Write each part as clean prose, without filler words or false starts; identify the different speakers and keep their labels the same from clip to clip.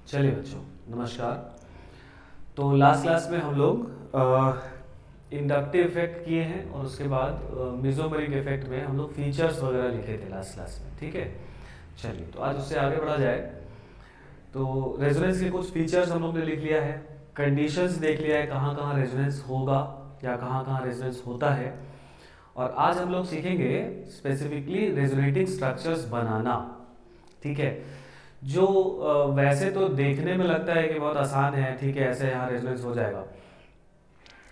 Speaker 1: चलिए बच्चों, नमस्कार। तो लास्ट क्लास में हम लोग इंडक्टिव इफेक्ट किए हैं और उसके बाद मेसोमेरिक इफेक्ट में हम लोग फीचर्स वगैरह लिखे थे लास्ट क्लास में। ठीक है, चलिए तो आज उससे आगे बढ़ा जाए। तो रेजोनेंस के कुछ फीचर्स हम लोग ने लिख लिया है, कंडीशंस देख लिया है, कहाँ कहाँ रेजोनेंस होगा या कहाँ कहाँ रेजोनेंस होता है। और आज हम लोग सीखेंगे स्पेसिफिकली रेजोनेटिंग स्ट्रक्चर्स बनाना। ठीक है, जो वैसे तो देखने में लगता है कि बहुत आसान है, ठीक है, ऐसे यहाँ रेजोनेंस हो जाएगा,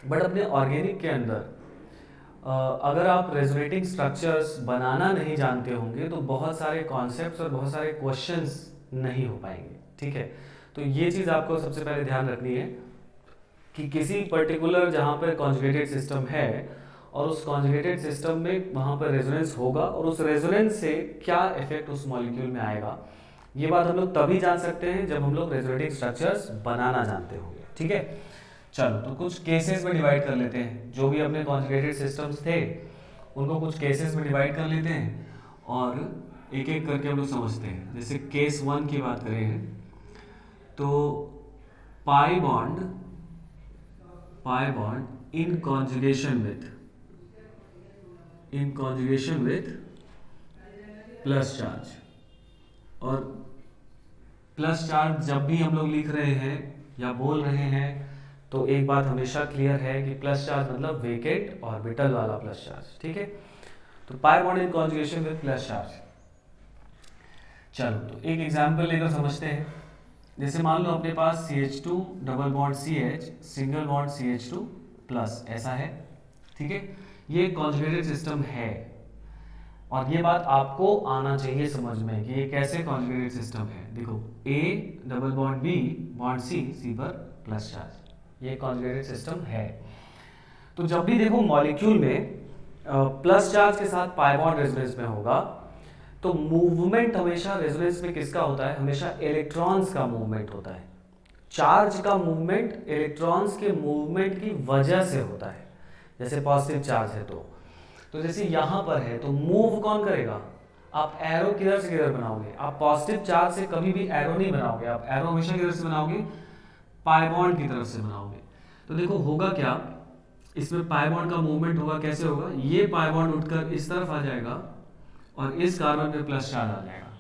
Speaker 1: बट अपने ऑर्गेनिक के अंदर अगर आप रेजोनेटिंग स्ट्रक्चर्स बनाना नहीं जानते होंगे तो बहुत सारे कॉन्सेप्ट्स और बहुत सारे क्वेश्चंस नहीं हो पाएंगे। ठीक है, तो ये चीज़ आपको सबसे पहले ध्यान रखनी है कि किसी पर्टिकुलर जहाँ पर कॉन्जुगेटेड सिस्टम है और उस कॉन्जुगेटेड सिस्टम में वहाँ पर रेजोनेंस होगा और उस रेजोनेंस से क्या इफेक्ट उस मॉलिक्यूल में आएगा, ये बात हम लोग तभी जान सकते हैं जब हम लोग रेजोनेटिंग स्ट्रक्चर्स बनाना जानते होंगे। ठीक है, चलो तो कुछ केसेस में डिवाइड कर लेते हैं। जो भी अपने कॉन्जुगेटेड सिस्टम्स थे उनको कुछ केसेस में डिवाइड कर लेते हैं और एक एक करके हम लोग समझते हैं। जैसे केस 1 की बात करें तो pi bond in conjugation with plus charge. और प्लस चार्ज जब भी हम लोग लिख रहे हैं या बोल रहे हैं तो एक बात हमेशा क्लियर है कि प्लस चार्ज मतलब वेकेट ऑर्बिटल वाला प्लस चार्ज। ठीक है, तो pi bond in conjugation with plus charge. चलो तो एक एग्जांपल लेकर समझते हैं। जैसे मान लो अपने पास CH2 double bond CH single bond CH2 plus ऐसा है। ठीक है, ये कॉन्जुगेटेड सिस्टम है और ये बात आपको आना चाहिए समझ में कि ये कैसे कॉन्जुगेटेड सिस्टम है। देखो A double bond B bond C पर प्लस चार्ज, ये कॉन्जुगेटेड सिस्टम है। तो जब भी देखो मॉलिक्यूल में प्लस चार्ज के साथ पाई बॉन्ड रेजोनेंस में होगा तो मूवमेंट हमेशा रेजोनेंस में किसका होता है? हमेशा इलेक्ट्रॉन्स का मूवमेंट होता है। चार्ज का मूवमेंट इलेक्ट्रॉन्स के मूवमेंट की वजह से होता है। जैसे पॉजिटिव चार्ज है तो जैसे यहां पर है तो मूव कौन करेगा? आप एरो किधर से किधर बनाओगे? आप पॉजिटिव चार्ज से कभी भी एरो नहीं बनाओगे, आप एरो हमेशा किधर से बनाओगे? पाई बॉन्ड की तरफ से बनाओगे। तो देखो होगा क्या, इसमें पाई बॉन्ड का मूवमेंट होगा। कैसे होगा? ये पाई बॉन्ड उठकर इस तरफ आ जाएगा और इस कार्बन पे प्लस चार्ज आ जाएगा।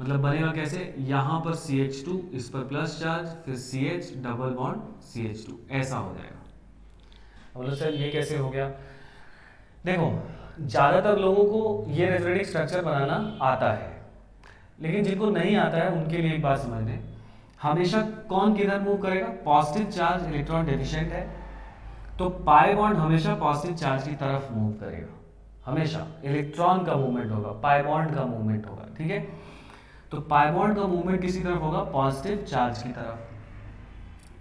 Speaker 1: मतलब बनेगा कैसे? यहाँ पर CH2, इस पर प्लस चार्ज, फिर CH डबल बॉन्ड CH2, ऐसा हो जाएगा। बोलो सर ये कैसे हो गया? देखो ज़्यादातर लोगों को ये रेजोनेटिंग स्ट्रक्चर बनाना आता है, लेकिन जिनको नहीं आता है उनके लिए एक बात समझ लें, हमेशा कौन किधर मूव करेगा? पॉजिटिव चार्ज इलेक्ट्रॉन डेफिशिएंट है तो पाई बॉन्ड हमेशा पॉजिटिव चार्ज की तरफ मूव करेगा। हमेशा इलेक्ट्रॉन का मूवमेंट होगा, पाई बॉन्ड का मूवमेंट होगा। ठीक है, तो पाई बॉन्ड का मूवमेंट किसी तरफ होगा? पॉजिटिव चार्ज की तरफ।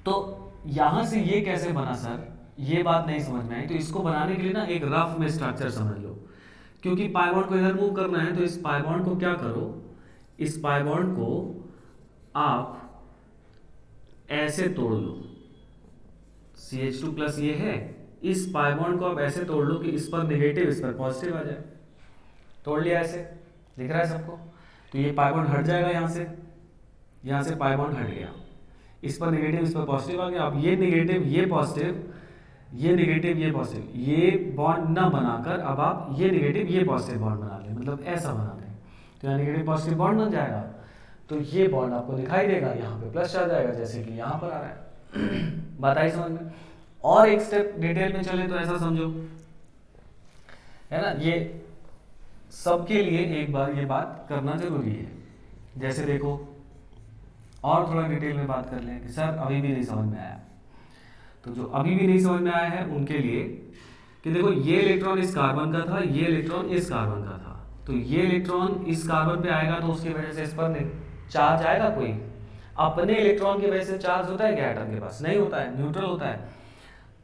Speaker 1: तो यहां से ये कैसे बना सर? ये बात नहीं समझ में आई। तो इसको बनाने के लिए ना एक रफ में स्ट्रक्चर समझ लो। क्योंकि पाई बॉन्ड को इधर मूव करना है तो इस पाई बॉन्ड को क्या करो, इस पाई बॉन्ड को आप ऐसे तोड़ लो। CH2 प्लस ये है, इस पाई बॉन्ड को आप ऐसे तोड़ लो कि इस पर नेगेटिव इस पर पॉजिटिव आ जाए। तोड़ लिया, ऐसे दिख रहा है सबको? तो ये पाई बॉन्ड हट जाएगा, यहाँ से पाई बॉन्ड हट गया, इस पर नेगेटिव इस पर पॉजिटिव आ गया। अब ये नेगेटिव ये पॉजिटिव, ये नेगेटिव ये पॉजिटिव, ये बॉन्ड ना बनाकर अब आप ये नेगेटिव ये पॉजिटिव बॉन्ड बना लें, मतलब ऐसा बना लें। तो यहाँ नेगेटिव पॉजिटिव बॉन्ड बन जाएगा तो ये बॉन्ड आपको दिखाई देगा, यहाँ पे प्लस आ जाएगा जैसे कि यहाँ पर आ रहा है। बात आई समझ में? और एक स्टेप डिटेल में चले तो ऐसा समझो, है ना, ये सबके लिए एक बार ये बात करना जरूरी है। जैसे देखो और थोड़ा डिटेल में बात कर लें कि सर अभी भी नहीं समझ में आया। तो जो अभी भी नहीं समझ में आया है उनके लिए कि देखो ये इलेक्ट्रॉन इस कार्बन का था, ये इलेक्ट्रॉन इस कार्बन का था, तो ये इलेक्ट्रॉन इस कार्बन पे आएगा तो उसकी वजह से इस पर चार्ज आएगा। कोई अपने इलेक्ट्रॉन की वजह से चार्ज होता है क्या एटम के पास? नहीं होता है, न्यूट्रल होता है।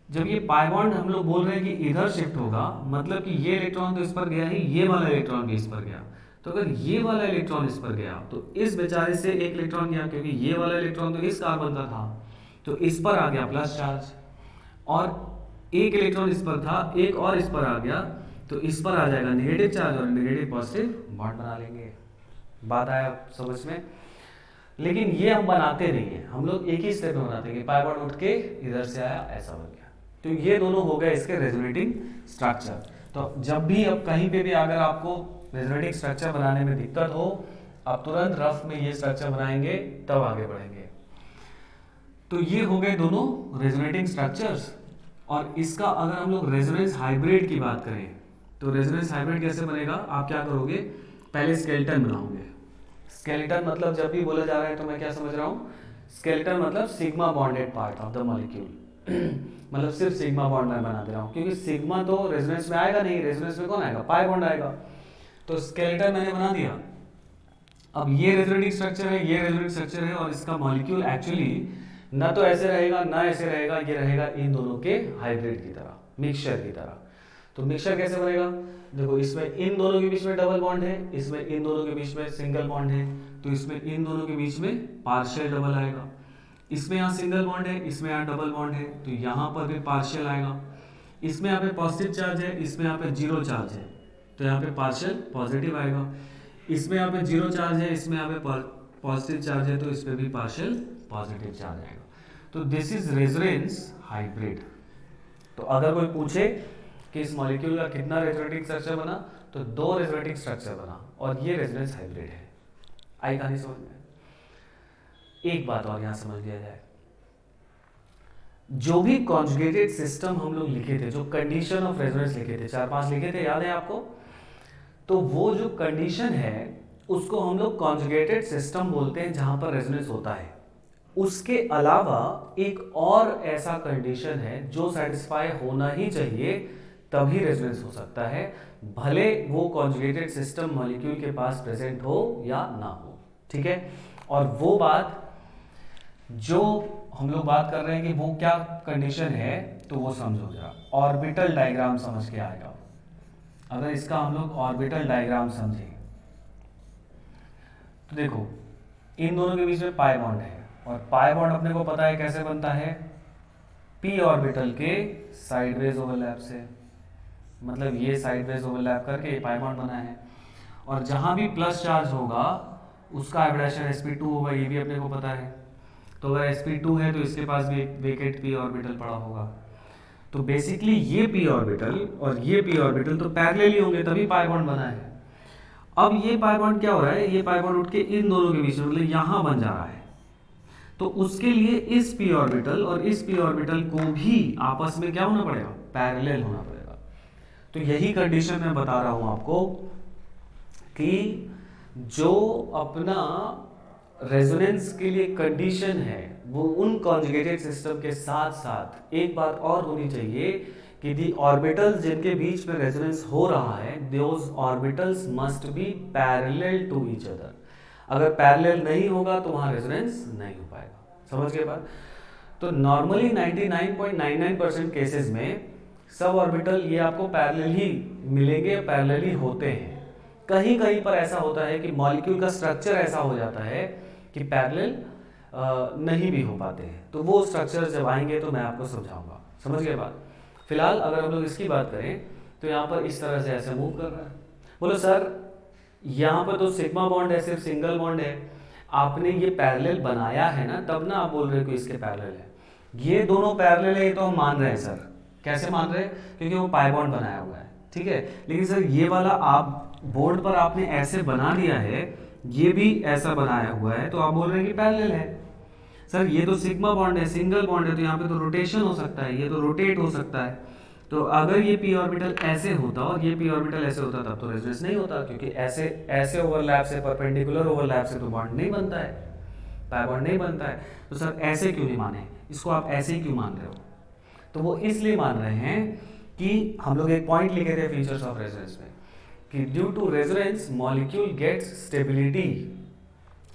Speaker 1: जब ये पाई बॉन्ड हम लोग बोल रहे हैं कि इधर शिफ्ट होगा, मतलब कि ये इलेक्ट्रॉन तो इस पर गया ही, ये वाला इलेक्ट्रॉन भी इस पर गया। तो अगर ये वाला इलेक्ट्रॉन इस पर गया तो इस बेचारे से एक इलेक्ट्रॉन गया, क्योंकि ये वाला इलेक्ट्रॉन तो इस कार्बन का था तो इस पर आ गया प्लस चार्ज, और एक इलेक्ट्रॉन इस पर था, एक और इस पर आ गया तो इस पर आ जाएगा नेगेटिव चार्ज और नेगेटिव पॉजिटिव बॉन्ड बना लेंगे। बात आया समझ में? लेकिन ये हम बनाते नहीं है, हम लोग एक ही स्टेप में बनाते हैं कि पाई बॉन्ड उठ के इधर से आया ऐसा बन गया। तो ये दोनों हो गए इसके रेजोनेटिंग स्ट्रक्चर। तो जब भी अब कहीं पे भी अगर आपको रेजोनेटिंग स्ट्रक्चर बनाने में दिक्कत हो, आप तुरंत रफ में ये स्ट्रक्चर बनाएंगे तब आगे बढ़ेंगे। तो ये हो गए दोनों रेजोनेटिंग स्ट्रक्चर्स। और इसका अगर हम लोग रेजोनेंस हाइब्रिड की बात करें तो रेजोनेंस हाइब्रिड कैसे बनेगा, आप क्या करोगे, पहले स्केलेटन बनाओगे। स्केलेटन मतलब जब भी बोला जा रहा है तो मैं क्या समझ रहा हूँ, स्केलेटन मतलब sigma bonded part of the molecule मतलब सिर्फ सिग्मा बॉन्ड मैं बना दे रहा हूँ, क्योंकि सिग्मा तो रेजोनेंस में आएगा नहीं, रेजोनेंस में कौन आएगा, पाई बॉन्ड आएगा। तो स्केलेटन मैंने बना दिया। अब ये रेजोनेटिंग स्ट्रक्चर है, ये रेजोनेटिंग स्ट्रक्चर है, और इसका मॉलिक्यूल एक्चुअली ना तो ऐसे रहेगा ना ऐसे रहेगा, ये रहेगा इन दोनों के हाइब्रिड की तरह, मिक्सचर की तरह। तो मिक्सचर कैसे बनेगा, देखो इसमें इन दोनों के बीच में डबल बॉन्ड है, इसमें इन दोनों के बीच में सिंगल बॉन्ड है, तो इसमें इन दोनों के बीच में पार्शियल डबल आएगा। इसमें यहाँ सिंगल बॉन्ड है, इसमें यहाँ डबल बॉन्ड है, तो यहाँ पर भी पार्शियल आएगा। इसमें यहाँ पे पॉजिटिव चार्ज है, इसमें यहाँ पे जीरो चार्ज है, तो यहाँ पे पार्शियल पॉजिटिव आएगा। इसमें यहाँ पे जीरो चार्ज है, इसमें यहाँ पे पॉजिटिव चार्ज है, तो इसमें भी पार्शियल पॉजिटिव चार्ज आएगा। तो दिस इज रेजोनेंस हाइब्रिड। तो अगर कोई पूछे कि इस मॉलिक्यूल का कितना रेजोनेटिंग स्ट्रक्चर बना, तो 2 रेजोनेटिंग स्ट्रक्चर बना, और ये रेजोनेंस हाइब्रिड है। आई कहानी समझ में। एक बात और यहां समझ लिया जाए, जो भी कॉन्जुगेटेड सिस्टम हम लोग लिखे थे, जो कंडीशन ऑफ रेजोनेंस लिखे थे, 4-5 लिखे थे, याद है आपको, तो वो जो कंडीशन है उसको हम लोग कॉन्जुगेटेड सिस्टम बोलते हैं जहां पर रेजोनेंस होता है। उसके अलावा एक और ऐसा कंडीशन है जो सेटिस्फाई होना ही चाहिए, तभी रेजोनेंस हो सकता है, भले वो कॉन्जुगेटेड सिस्टम मॉलिक्यूल के पास प्रेजेंट हो या ना हो। ठीक है, और वो बात जो हम लोग बात कर रहे हैं कि वो क्या कंडीशन है, तो वो समझो जरा। ऑर्बिटल डायग्राम समझ के आएगा। अगर इसका हम लोग ऑर्बिटल डायग्राम समझें तो देखो इन दोनों के बीच में पाई बॉन्ड है, और पाई बॉन्ड अपने को पता है कैसे बनता है, पी ऑर्बिटल के साइडवेज ओवरलैप से, मतलब ये साइडवेज ओवरलैप करके ये पाई बॉन्ड बना है। और जहां भी प्लस चार्ज होगा उसका हाइब्रिडेशन sp2 होगा, ये भी अपने को पता है। तो अगर sp2 है तो इसके पास भी एक वेकेट p ऑर्बिटल पड़ा होगा। तो बेसिकली ये p ऑर्बिटल और ये p ऑर्बिटल तो पैरेलल होंगे, तभी पाई बॉन्ड बना है। अब ये पाई बॉन्ड क्या हो रहा है, ये पाई बॉन्ड उठ के इन दोनों के बीच में मतलब यहां बन जा रहा है। तो उसके लिए इस p ऑर्बिटल और इस p ऑर्बिटल को भी आपस में क्या होना पड़ेगा, पैरेलल होना पड़ेगा। तो यही कंडीशन मैं बता रहा हूं आपको कि जो अपना रेजोनेंस के लिए कंडीशन है वो उन कॉन्जुगेटेड सिस्टम के साथ साथ एक बात और होनी चाहिए कि दी ऑर्बिटल्स जिनके बीच में रेजोनेंस हो रहा है, those orbitals must be parallel to each other. अगर पैरेलल नहीं होगा तो वहां रेजोनेंस नहीं हो पाएगा। समझ गए बात। तो नॉर्मली 99.99% केसेस में सब ऑर्बिटल ये आपको पैरेलल ही मिलेंगे, पैरेलल ही होते हैं। कहीं कहीं पर ऐसा होता है कि मॉलिक्यूल का स्ट्रक्चर ऐसा हो जाता है कि पैरेलल नहीं भी हो पाते हैं, तो वो स्ट्रक्चर जब आएंगे तो मैं आपको समझाऊंगा। समझ गए बात। फिलहाल अगर हम लोग इसकी बात करें तो यहाँ पर इस तरह से ऐसे मूव कर रहा है। बोलो सर यहाँ पर तो सिग्मा बॉन्ड है, सिर्फ सिंगल बॉन्ड है, आपने ये पैरेलल बनाया है ना, तब ना आप बोल रहे हो कि इसके पैरेलल है। ये दोनों पैरेलल है, ये तो हम मान रहे हैं सर। कैसे मान रहे हैं, क्योंकि वो पाई बॉन्ड बनाया हुआ है। ठीक है, लेकिन सर ये वाला आप बोर्ड पर आपने ऐसे बना दिया है, ये भी ऐसा बनाया हुआ है, तो आप बोल रहे हैं कि पैरेलल है। सर ये तो सिग्मा बॉन्ड है, सिंगल बॉन्ड है, तो यहाँ पे तो रोटेशन हो सकता है, ये तो रोटेट हो सकता है। तो अगर ये p ऑर्बिटल ऐसे होता और ये p ऑर्बिटल ऐसे होता तब तो रेजोनेंस नहीं होता, क्योंकि ऐसे ऐसे ओवरलैप से, परपेंडिकुलर ओवरलैप से तो बॉन्ड नहीं बनता है, पाई बॉन्ड नहीं बनता है। तो सर ऐसे क्यों नहीं माने, इसको आप ऐसे ही क्यों मान रहे हो? तो वो इसलिए मान रहे हैं कि हम लोग एक पॉइंट लिखे थे फीचर्स ऑफ रेजोनेंस में कि due to resonance molecule gets stability.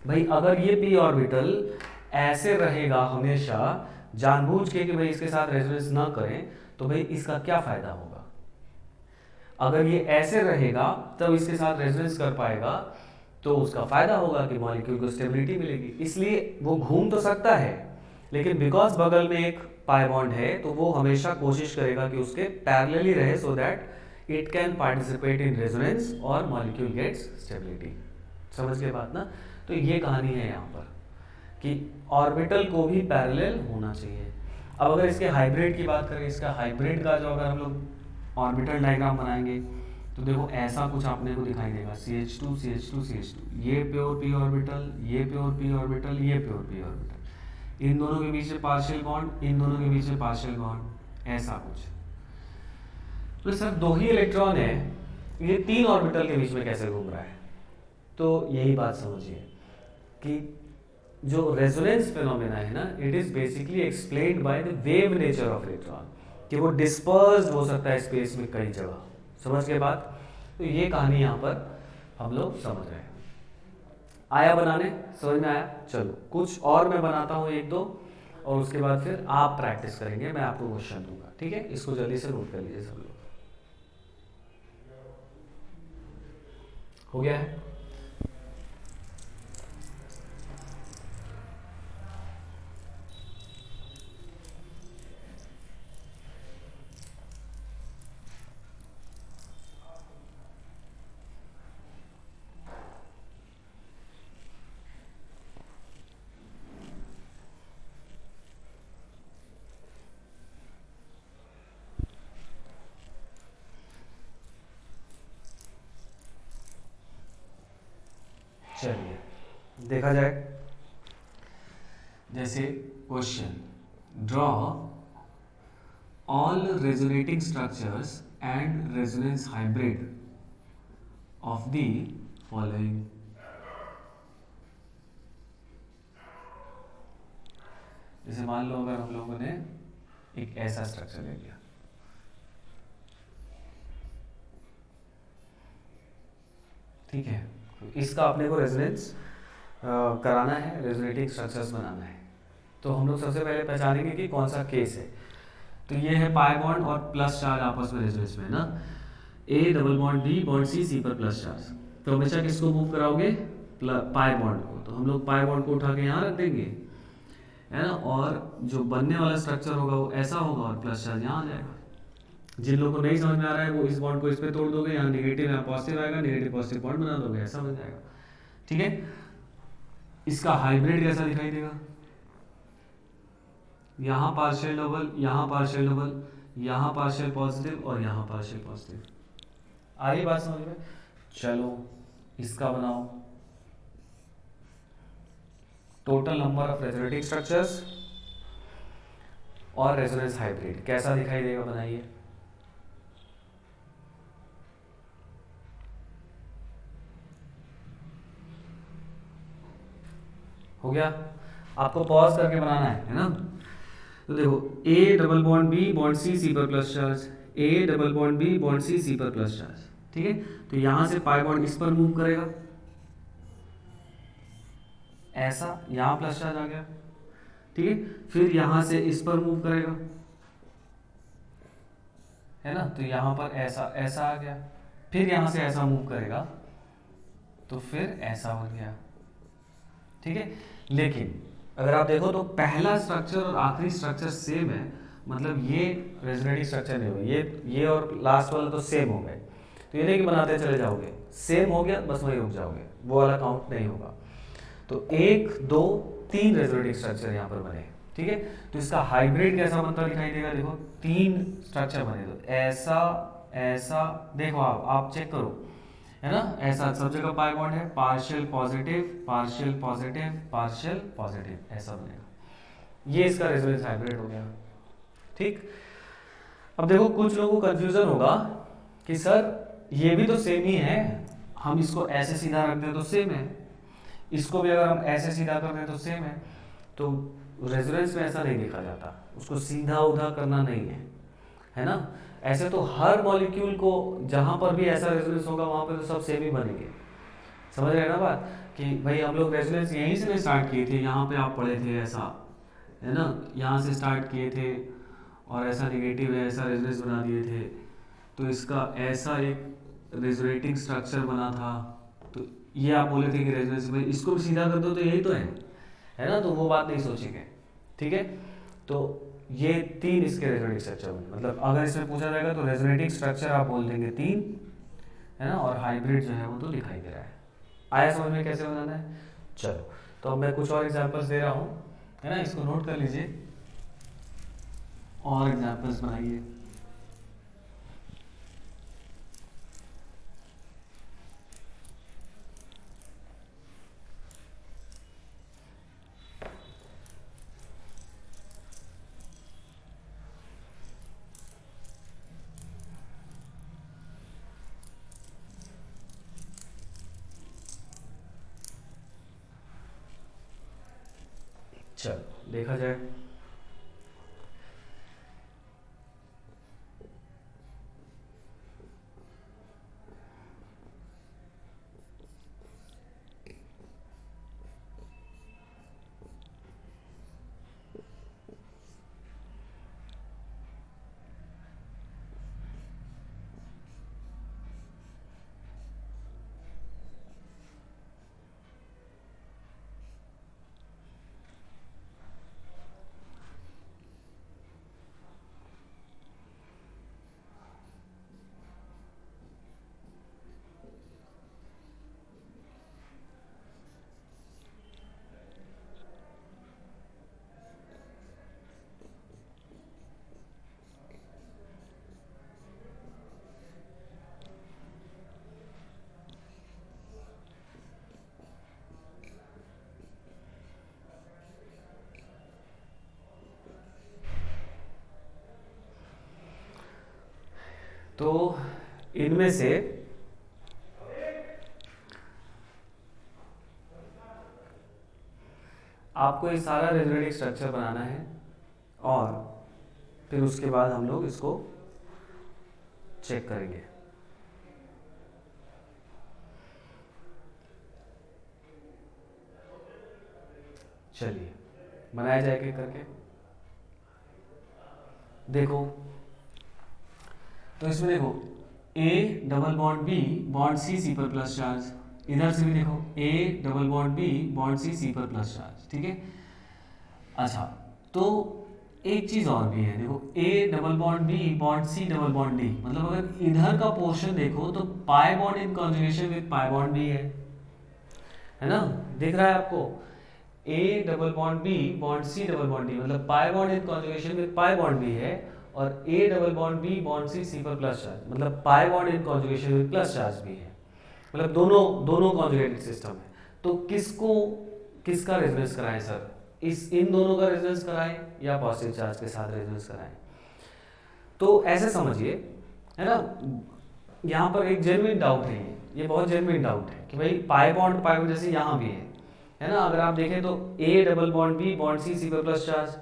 Speaker 1: भाई अगर ये p ऑर्बिटल ऐसे रहेगा हमेशा, जानबूझ के कि भाई इसके साथ रेजोनेंस ना करें, तो भाई इसका क्या फायदा होगा? अगर ये ऐसे रहेगा तब इसके साथ रेजोनेंस कर पाएगा, तो उसका फायदा होगा कि मॉलिक्यूल को स्टेबिलिटी मिलेगी। इसलिए वो घूम तो सकता है, लेकिन बिकॉज बगल में एक पाई बॉन्ड है तो वो हमेशा कोशिश करेगा कि उसके पैरेलल ही रहे, so that it can participate in resonance और मॉलिक्यूल गेट्स स्टेबिलिटी। समझ के बात ना। तो ये कहानी है यहाँ पर। कि ऑर्बिटल को भी पैरेलल होना चाहिए। अब अगर इसके हाइब्रिड की बात करें, इसका हाइब्रिड का जो अगर हम लोग ऑर्बिटल डायग्राम बनाएंगे तो देखो ऐसा कुछ आपने को दिखाई देगा, CH2 CH2 CH2, ये प्योर p ऑर्बिटल, ये प्योर p ऑर्बिटल, ये प्योर p ऑर्बिटल, इन दोनों के बीच में पार्शियल बॉन्ड, इन दोनों के बीच में पार्शियल बॉन्ड, ऐसा कुछ। तो सर 2 ही इलेक्ट्रॉन है, ये 3 ऑर्बिटल के बीच में कैसे घूम रहा है? तो यही बात समझिए कि जो रेजोनेंस फिनोमेना है ना, it is basically explained by the wave nature of electron, कि वो डिस्पर्स्ड हो सकता है स्पेस में कई जगह। समझ के बाद तो ये कहानी यहाँ पर हम लोग समझ रहे हैं। आया बनाने, समझ में आया? चलो कुछ और मैं बनाता हूँ 1-2 और उसके बाद फिर आप प्रैक्टिस करेंगे, मैं आपको क्वेश्चन दूंगा, ठीक है? इसको जल्दी से नोट कर लीजिए सब लोग। हो गया है? चलिए देखा जाए। जैसे question, draw all resonating structures and resonance hybrid of the following. जैसे मान लो अगर हम लोगों ने एक ऐसा स्ट्रक्चर ले लिया, ठीक है, इसका अपने को रेजोनेंस कराना है, रेजोनेटिंग स्ट्रक्चर्स बनाना है। तो हम लोग सबसे पहले पहचानेंगे कि कौन सा केस है। तो ये है पाई बॉन्ड और प्लस चार्ज आपस में रेजोनेंस में है ना, A double bond B bond C पर प्लस चार्ज। तो हमेशा किसको मूव कराओगे? पाई बॉन्ड को। तो हम लोग पाई बॉन्ड को उठा के यहाँ रख देंगे, है ना, और जो बनने वाला स्ट्रक्चर होगा वो ऐसा होगा और प्लस चार्ज यहाँ आ जाएगा। जिन लोगों को नहीं समझ में आ रहा है वो इस बॉन्ड को इस पे तोड़ दोगे, यहाँ नेगेटिव यहाँ पॉजिटिव आएगा, नेगेटिव पॉजिटिव बॉन्ड बना दोगे, ऐसा बन जाएगा, ठीक है? इसका हाइब्रिड कैसा दिखाई देगा? यहाँ पार्शियल डबल, यहाँ पार्शियल डबल, यहाँ पार्शियल पॉजिटिव और यहाँ पार्शियल पॉजिटिव। आ रही बात समझ में? चलो इसका बनाओ, total number of resonating structures और रेजोनेंस हाइब्रिड कैसा दिखाई देगा, बनाइए। हो गया? आपको पॉज करके बनाना है ना? तो देखो A double bond B bond C पर plus charge, A double bond B bond C पर प्लस चार्ज, ठीक है? तो यहां से पाई बॉन्ड इस पर मूव करेगा, ऐसा, यहां प्लस चार्ज आ गया, ठीक है? फिर यहां से इस पर मूव करेगा, है ना, तो यहां पर ऐसा ऐसा आ गया, फिर यहां से ऐसा मूव करेगा तो फिर ऐसा हो गया, ठीक है? लेकिन अगर आप देखो तो पहला स्ट्रक्चर और आखिरी स्ट्रक्चर सेम है, मतलब ये रेजोनेटिंग स्ट्रक्चर नहीं हुआ, ये और लास्ट वाला तो सेम हो गए। तो ये नहीं कि बनाते चले जाओगे, सेम हो गया बस वहीं रुक जाओगे, वो वाला काउंट नहीं होगा। तो 1 2 3 रेजोनेटिंग स्ट्रक्चर यहाँ पर बने, ठीक है? तो इसका हाइब्रिड कैसा बनता दिखाई देगा? देखो 3 स्ट्रक्चर बने, तो ऐसा ऐसा, देखो आप चेक करो, है ना, ऐसा सब जगह पाई बॉन्ड है, partial positive partial positive partial positive, ऐसा बनेगा। ये इसका रेजोनेंस हाइब्रिड हो गया, ठीक? अब देखो कुछ लोगों को कंफ्यूजन होगा कि सर ये भी तो सेम ही है, हम इसको ऐसे सीधा रख दें तो सेम है, इसको भी अगर हम ऐसे सीधा कर दें तो सेम है। तो रेजोनेंस में ऐसा नहीं देखा जाता, उसको सीधा उधा करना नहीं है ना? ऐसे तो हर मॉलिक्यूल को जहां पर भी ऐसा रेजोनेंस होगा वहां पर तो सब सेम ही बनेंगे। समझ रहे हैं ना बात, कि भाई हम लोग रेजोनेंस यहीं से स्टार्ट किए थे, यहाँ पे आप पढ़े थे ऐसा, है ना, यहाँ से स्टार्ट किए थे और ऐसा नेगेटिव है, ऐसा रेजोनेंस बना दिए थे, तो इसका ऐसा एक रेजोनेटिंग स्ट्रक्चर बना था। तो ये आप बोले थे कि रेजोनेंस में इसको भी सीधा कर दो तो यही तो है ना, तो वो बात नहीं सोचेंगे, ठीक है? तो ये 3 इसके रेजोनेटिंग स्ट्रक्चर बने, मतलब अगर इसमें पूछा जाएगा तो रेजोनेटिंग स्ट्रक्चर आप बोल देंगे 3, है ना, और हाइब्रिड जो है वो तो दिखाई दे रहा है। आया समझ में कैसे बनाना है? चलो तो अब मैं कुछ और एग्जांपल्स दे रहा हूँ, है ना, इसको नोट कर लीजिए और एग्जांपल्स बनाइए। चलो देखा जाए। तो इनमें से आपको ये सारा रेजोनेटिंग स्ट्रक्चर बनाना है और फिर उसके बाद हम लोग इसको चेक करेंगे। चलिए बनाया जाएगा करके देखो। तो इसमें देखो A double bond B bond C पर प्लस चार्ज, इधर से भी देखो A double bond B bond C पर प्लस चार्ज, ठीक है। अच्छा, तो एक चीज और भी है, देखो A double bond B bond C double bond D, मतलब अगर इधर का पोर्शन देखो तो pi bond in conjugation with pi bond B है ना, दिख रहा है आपको। A double bond B bond C double bond D, मतलब pi bond in conjugation with pi bond B है, और A double bond B bond C पर प्लस चार्ज, मतलब pi bond in conjugation with plus charge भी है, मतलब दोनों conjugated system है। तो किसका रेजोनेंस कराएं सर, इन दोनों का रेजोनेंस कराएं या पॉजिटिव चार्ज के साथ रेजोनेंस कराएं? तो ऐसे समझिए, है ना, यहाँ पर एक जेन्युइन डाउट है, ये बहुत जेन्युइन डाउट है कि भाई पाई बॉन्ड जैसे यहाँ भी है ना। अगर आप देखें तो A double bond B bond C पर plus charge,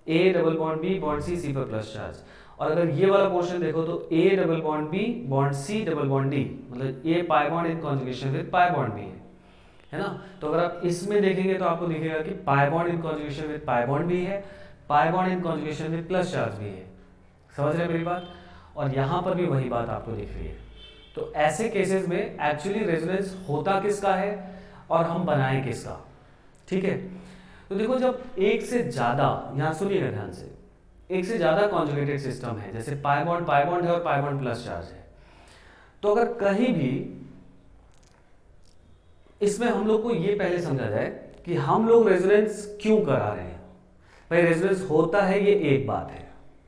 Speaker 1: A double bond B bond C पर प्लस चार्ज, और अगर ये वाला पोर्शन देखो तो A double bond B bond C double bond D, मतलब ये pi bond in conjugation with pi bond B है ना। तो अगर आप इसमें देखेंगे तो आपको दिखेगा कि pi bond in conjugation with pi bond भी है, pi bond in conjugation with plus charge भी है। समझ रहे हैं मेरी बात? और यहाँ पर भी वही बात आपको दिख रही है। तो ऐसे केसेस में एक्चुअली रेजोनेंस होता किसका है और हम बनाएं किसका, ठीक है। तो देखो जब एक से ज्यादा, यहाँ सुनिएगा ध्यान से, एक से ज्यादा कॉन्जुगेटेड सिस्टम है, जैसे पाई बॉन्ड है और पाई बॉन्ड प्लस चार्ज है, तो अगर कहीं भी इसमें हम लोग को ये पहले समझा जाए कि हम लोग रेजोनेंस क्यों करा रहे हैं। भाई रेजोनेंस होता है ये एक बात है,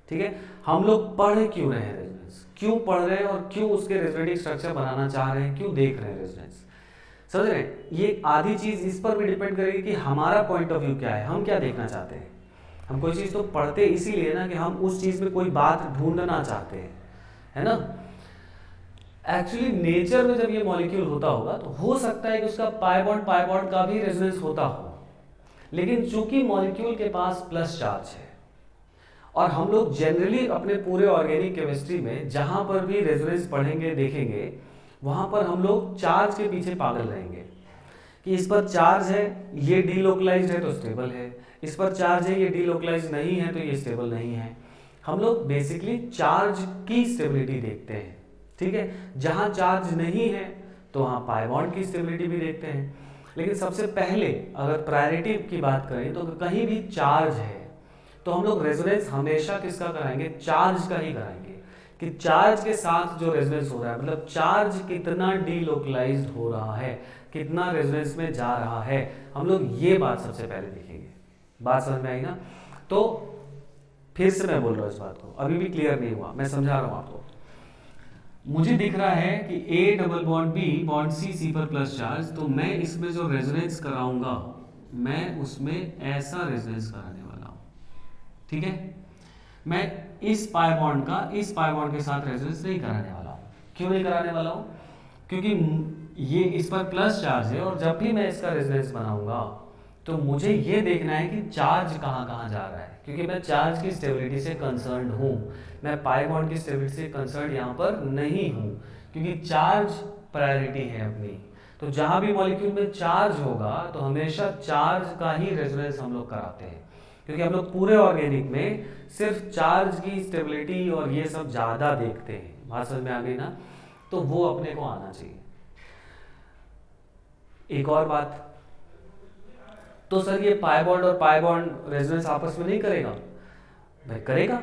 Speaker 1: ठीक है, हम लोग पढ़ क्यों रहे हैं, रेजोनेंस क्यों पढ़ रहे हैं और क्यों उसके रेजोनेटिंग स्ट्रक्चर बनाना चाह रहे हैं, क्यों देख रहे हैं रेजोनेंस, समझ रहे हैं। ये आधी चीज इस पर भी डिपेंड करेगी कि हमारा पॉइंट ऑफ व्यू क्या है, हम क्या देखना चाहते हैं। हम कोई चीज तो पढ़ते इसीलिए ना कि हम उस चीज में कोई बात ढूंढना चाहते हैं, है ना। एक्चुअली नेचर में जब ये मॉलिक्यूल होता होगा तो हो सकता है कि उसका पाई बॉन्ड का भी रेजोनेंस होता हो, लेकिन चूंकि मॉलिक्यूल के पास प्लस चार्ज है, और हम लोग जनरली अपने पूरे ऑर्गेनिक केमिस्ट्री में जहां पर भी रेजोनेंस पढ़ेंगे देखेंगे, वहां पर हम लोग चार्ज के पीछे पागल रहेंगे कि इस पर चार्ज है, ये डीलोकलाइज्ड है तो स्टेबल है, इस पर चार्ज है, ये डीलोकलाइज्ड नहीं है तो ये स्टेबल नहीं है। हम लोग बेसिकली चार्ज की स्टेबिलिटी देखते हैं, ठीक है। जहां चार्ज नहीं है तो वहां पाई बॉन्ड की स्टेबिलिटी भी देखते हैं, लेकिन सबसे पहले अगर प्रायोरिटी की बात करें तो कहीं भी चार्ज है तो हम लोग रेजोनेंस हमेशा किसका कराएंगे, चार्ज का ही कराएंगे, कि चार्ज के साथ जो रेजोनेंस हो रहा है, मतलब चार्ज कितना डीलोकलाइज्ड हो रहा है, कितना रेजोनेंस में जा रहा है, हम लोग ये बात सबसे पहले देखेंगे। बात समझ में आई ना? तो फिर से मैं बोल रहा हूँ इस बात को, अभी भी क्लियर नहीं हुआ, मैं समझा रहा हूँ आपको। मुझे दिख रहा है कि A double bond B bond C पर प्लस चार्ज, तो मैं इसमें जो रेजोनेंस कराऊंगा मैं उसमें ऐसा रेजोनेंस कराने वाला हूँ, ठीक है? मैं इस पाई बॉन्ड का इस पाई बॉन्ड के साथ रेजोनेंस नहीं कराने वाला हूँ। क्यों नहीं कराने वाला हूँ? क्योंकि ये इस पर प्लस चार्ज है और जब भी मैं इसका रेजोनेंस बनाऊंगा तो मुझे ये देखना है कि चार्ज कहाँ कहाँ जा रहा है, क्योंकि मैं चार्ज की स्टेबिलिटी से कंसर्न हूँ, मैं पाई बॉन्ड की स्टेबिलिटी से कंसर्न यहाँ पर नहीं हूँ, क्योंकि चार्ज प्रायोरिटी है अपनी। तो जहाँ भी मॉलिक्यूल में चार्ज होगा तो हमेशा चार्ज का ही रेजोनेंस हम लोग कराते हैं, क्योंकि हम लोग पूरे ऑर्गेनिक में सिर्फ चार्ज की स्टेबिलिटी और ये सब ज़्यादा देखते हैं। बात समझ में आ गई ना? तो वो अपने को आना चाहिए। एक और बात, तो सर ये पाई बॉन्ड और पाई बॉन्ड रेजोनेंस आपस में नहीं करेगा? भाई करेगा,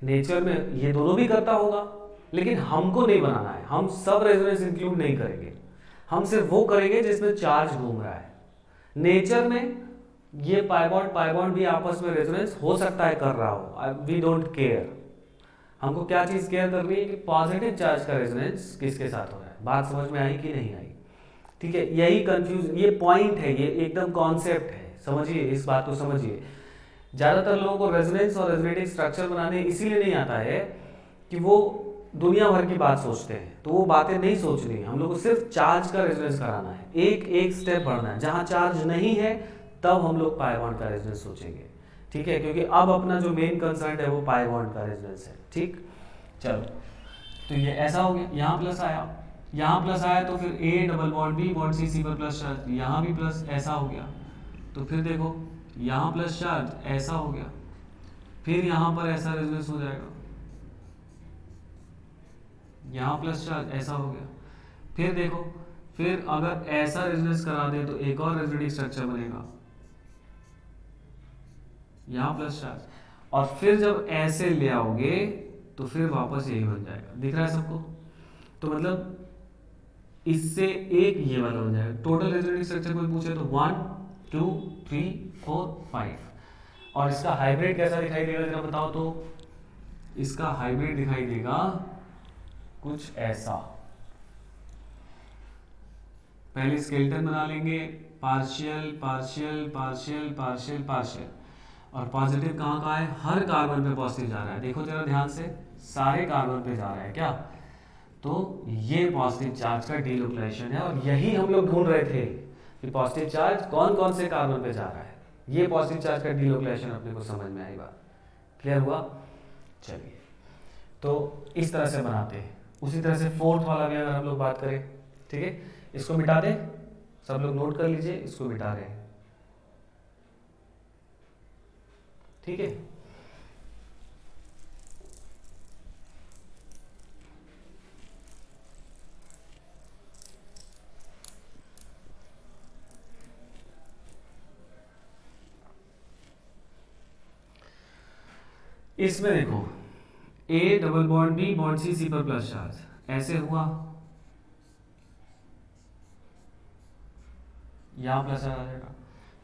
Speaker 1: नेचर में ये दोनों भी करता होगा, लेकिन हमको नहीं बनाना है, हम सब रेजोनेंस इंक्लूड नहीं करेंगे, हम सिर्फ वो करेंगे जिसमें चार्ज घूम रहा है। नेचर में ये पाई बॉन्ड भी आपस में रेजोनेंस हो सकता है कर रहा हो, वी डोंट केयर। हमको क्या चीज केयर करनी है कि पॉजिटिव चार्ज का रेजोनेंस किसके साथ हो रहा है। बात समझ में आई कि नहीं आई? ठीक है, यही कंफ्यूजन, ये पॉइंट है, ये एकदम कॉन्सेप्ट है, समझिए इस बात को समझिए। ज़्यादातर लोगों को रेजोनेंस और रेजोनेटिंग स्ट्रक्चर बनाने इसीलिए नहीं आता है कि वो दुनिया भर की बात सोचते हैं, तो वो बातें नहीं सोचनी, हम लोग को सिर्फ चार्ज का रेजोनेंस कराना है, एक एक स्टेप बढ़ना है। जहाँ चार्ज नहीं है तब हम लोग पाई बॉन्ड का रेजोनेंस सोचेंगे, ठीक है? क्योंकि अब अपना जो मेन कंसर्न है वो पाई बॉन्ड का रेजोनेंस है, ठीक? चलो, तो ये ऐसा हो गया, यहाँ प्लस आया, यहाँ प्लस आया, तो फिर A double bond B bond C पर प्लस चार्ज, यहाँ भी प्लस ऐसा हो गया, तो फिर देखो यहाँ प्लस चार्ज ऐसा हो गया, फिर यहाँ पर ऐसा रेजोनेंस हो जाएगा, यहाँ प्लस चार्ज ऐसा हो गया, फिर देखो, फिर अगर ऐसा रेजोनेंस करा दे तो एक और रेजोनेटिंग स्ट्रक्चर बनेगा, यहाँ प्लस चार्ज, और फिर जब ऐसे ले आओगे तो फिर वापस यही बन जाएगा। दिख रहा है सबको? तो मतलब इससे एक ये वाला हो जाएगा। टोटल रेजोनेटिंग स्ट्रक्चर कोई पूछे तो 1 2 3 4 5, और इसका हाइब्रिड कैसा दिखाई देगा जरा बताओ तो? इसका हाइब्रिड दिखाई देगा कुछ ऐसा। पहले स्केलेटन बना लेंगे, partial partial partial partial partial, और पॉजिटिव कहाँ का है? हर कार्बन पे पॉजिटिव जा रहा है, देखो जरा ध्यान से, सारे कार्बन पे जा रहा है क्या? तो ये पॉजिटिव चार्ज का डीलोकलाइजेशन है, और यही हम लोग ढूंढ रहे थे कि पॉजिटिव चार्ज कौन कौन से कार्बन पे जा रहा है। ये पॉजिटिव चार्ज का डीलोकलाइजेशन अपने को समझ में आई बात? क्लियर हुआ? चलिए, तो इस तरह से बनाते हैं। उसी तरह से फोर्थ वाला भी अगर हम लोग बात करें, ठीक है, इसको मिटा दें, सब लोग नोट कर लीजिए, इसको मिटा रहे हैं, ठीक है? इसमें देखो A double bond B bond C पर प्लस चार्ज ऐसे हुआ, यहाँ प्लस आ जाएगा।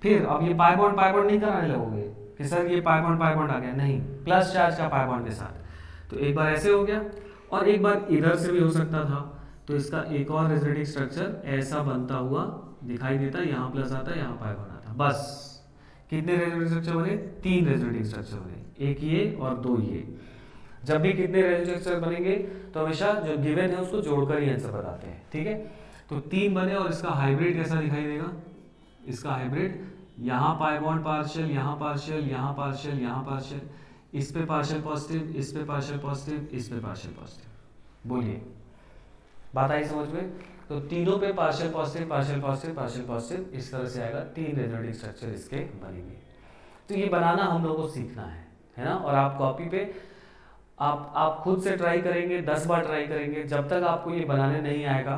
Speaker 1: फिर अब ये पाई बॉन्ड नहीं कराने लगोगे कि सर ये पाई बॉन्ड आ गया, नहीं, प्लस चार्ज का पाई बॉन्ड के साथ। तो एक बार ऐसे हो गया और एक बार इधर से भी हो सकता था, तो इसका एक और रेजोनेटिंग स्ट्रक्चर ऐसा बनता हुआ दिखाई देता, यहाँ प्लस आता, यहाँ पाई बॉन्ड आता। बस कितने रेजोनेटिंग स्ट्रक्चर बने? 3 रेजोनेटिंग स्ट्रक्चर बने, एक ये और 2 ये। जब भी कितने रेजोनेटिंग स्ट्रक्चर बनेंगे तो हमेशा जो गिवन है उसको जोड़कर ही आंसर बताते हैं, ठीक है? तो 3 बने, और इसका हाइब्रिड कैसा दिखाई देगा? इसका हाइब्रिड यहाँ पाई बॉन्ड पार्शियल, यहाँ पार्शियल, यहाँ पार्शियल, यहाँ पार्शियल, इस पे पार्शियल पॉजिटिव, इस पे पार्शियल पॉजिटिव, इस पे पार्शियल पॉजिटिव। बोलिए, बात आई समझ में? तो तीनों पे partial positive partial positive partial positive, इस तरह से आएगा, 3 रेजोनेटिंग स्ट्रक्चर इसके बनेंगे। तो ये बनाना हम लोगों को सीखना है ना? और आप कॉपी पे आप खुद से ट्राई करेंगे, 10 बार ट्राई करेंगे, जब तक आपको ये बनाने नहीं आएगा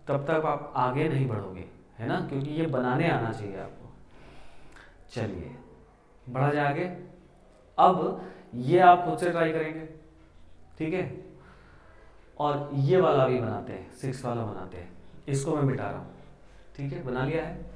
Speaker 1: तब तक आप आगे नहीं बढ़ोगे, है ना? क्योंकि ये बनाने आना चाहिए आपको। चलिए बढ़ा जाए आगे। अब ये आप खुद से ट्राई करेंगे, ठीक है? और ये वाला भी बनाते हैं, 6 वाला बनाते हैं, इसको मैं मिटा रहा हूँ, ठीक है, बना लिया है।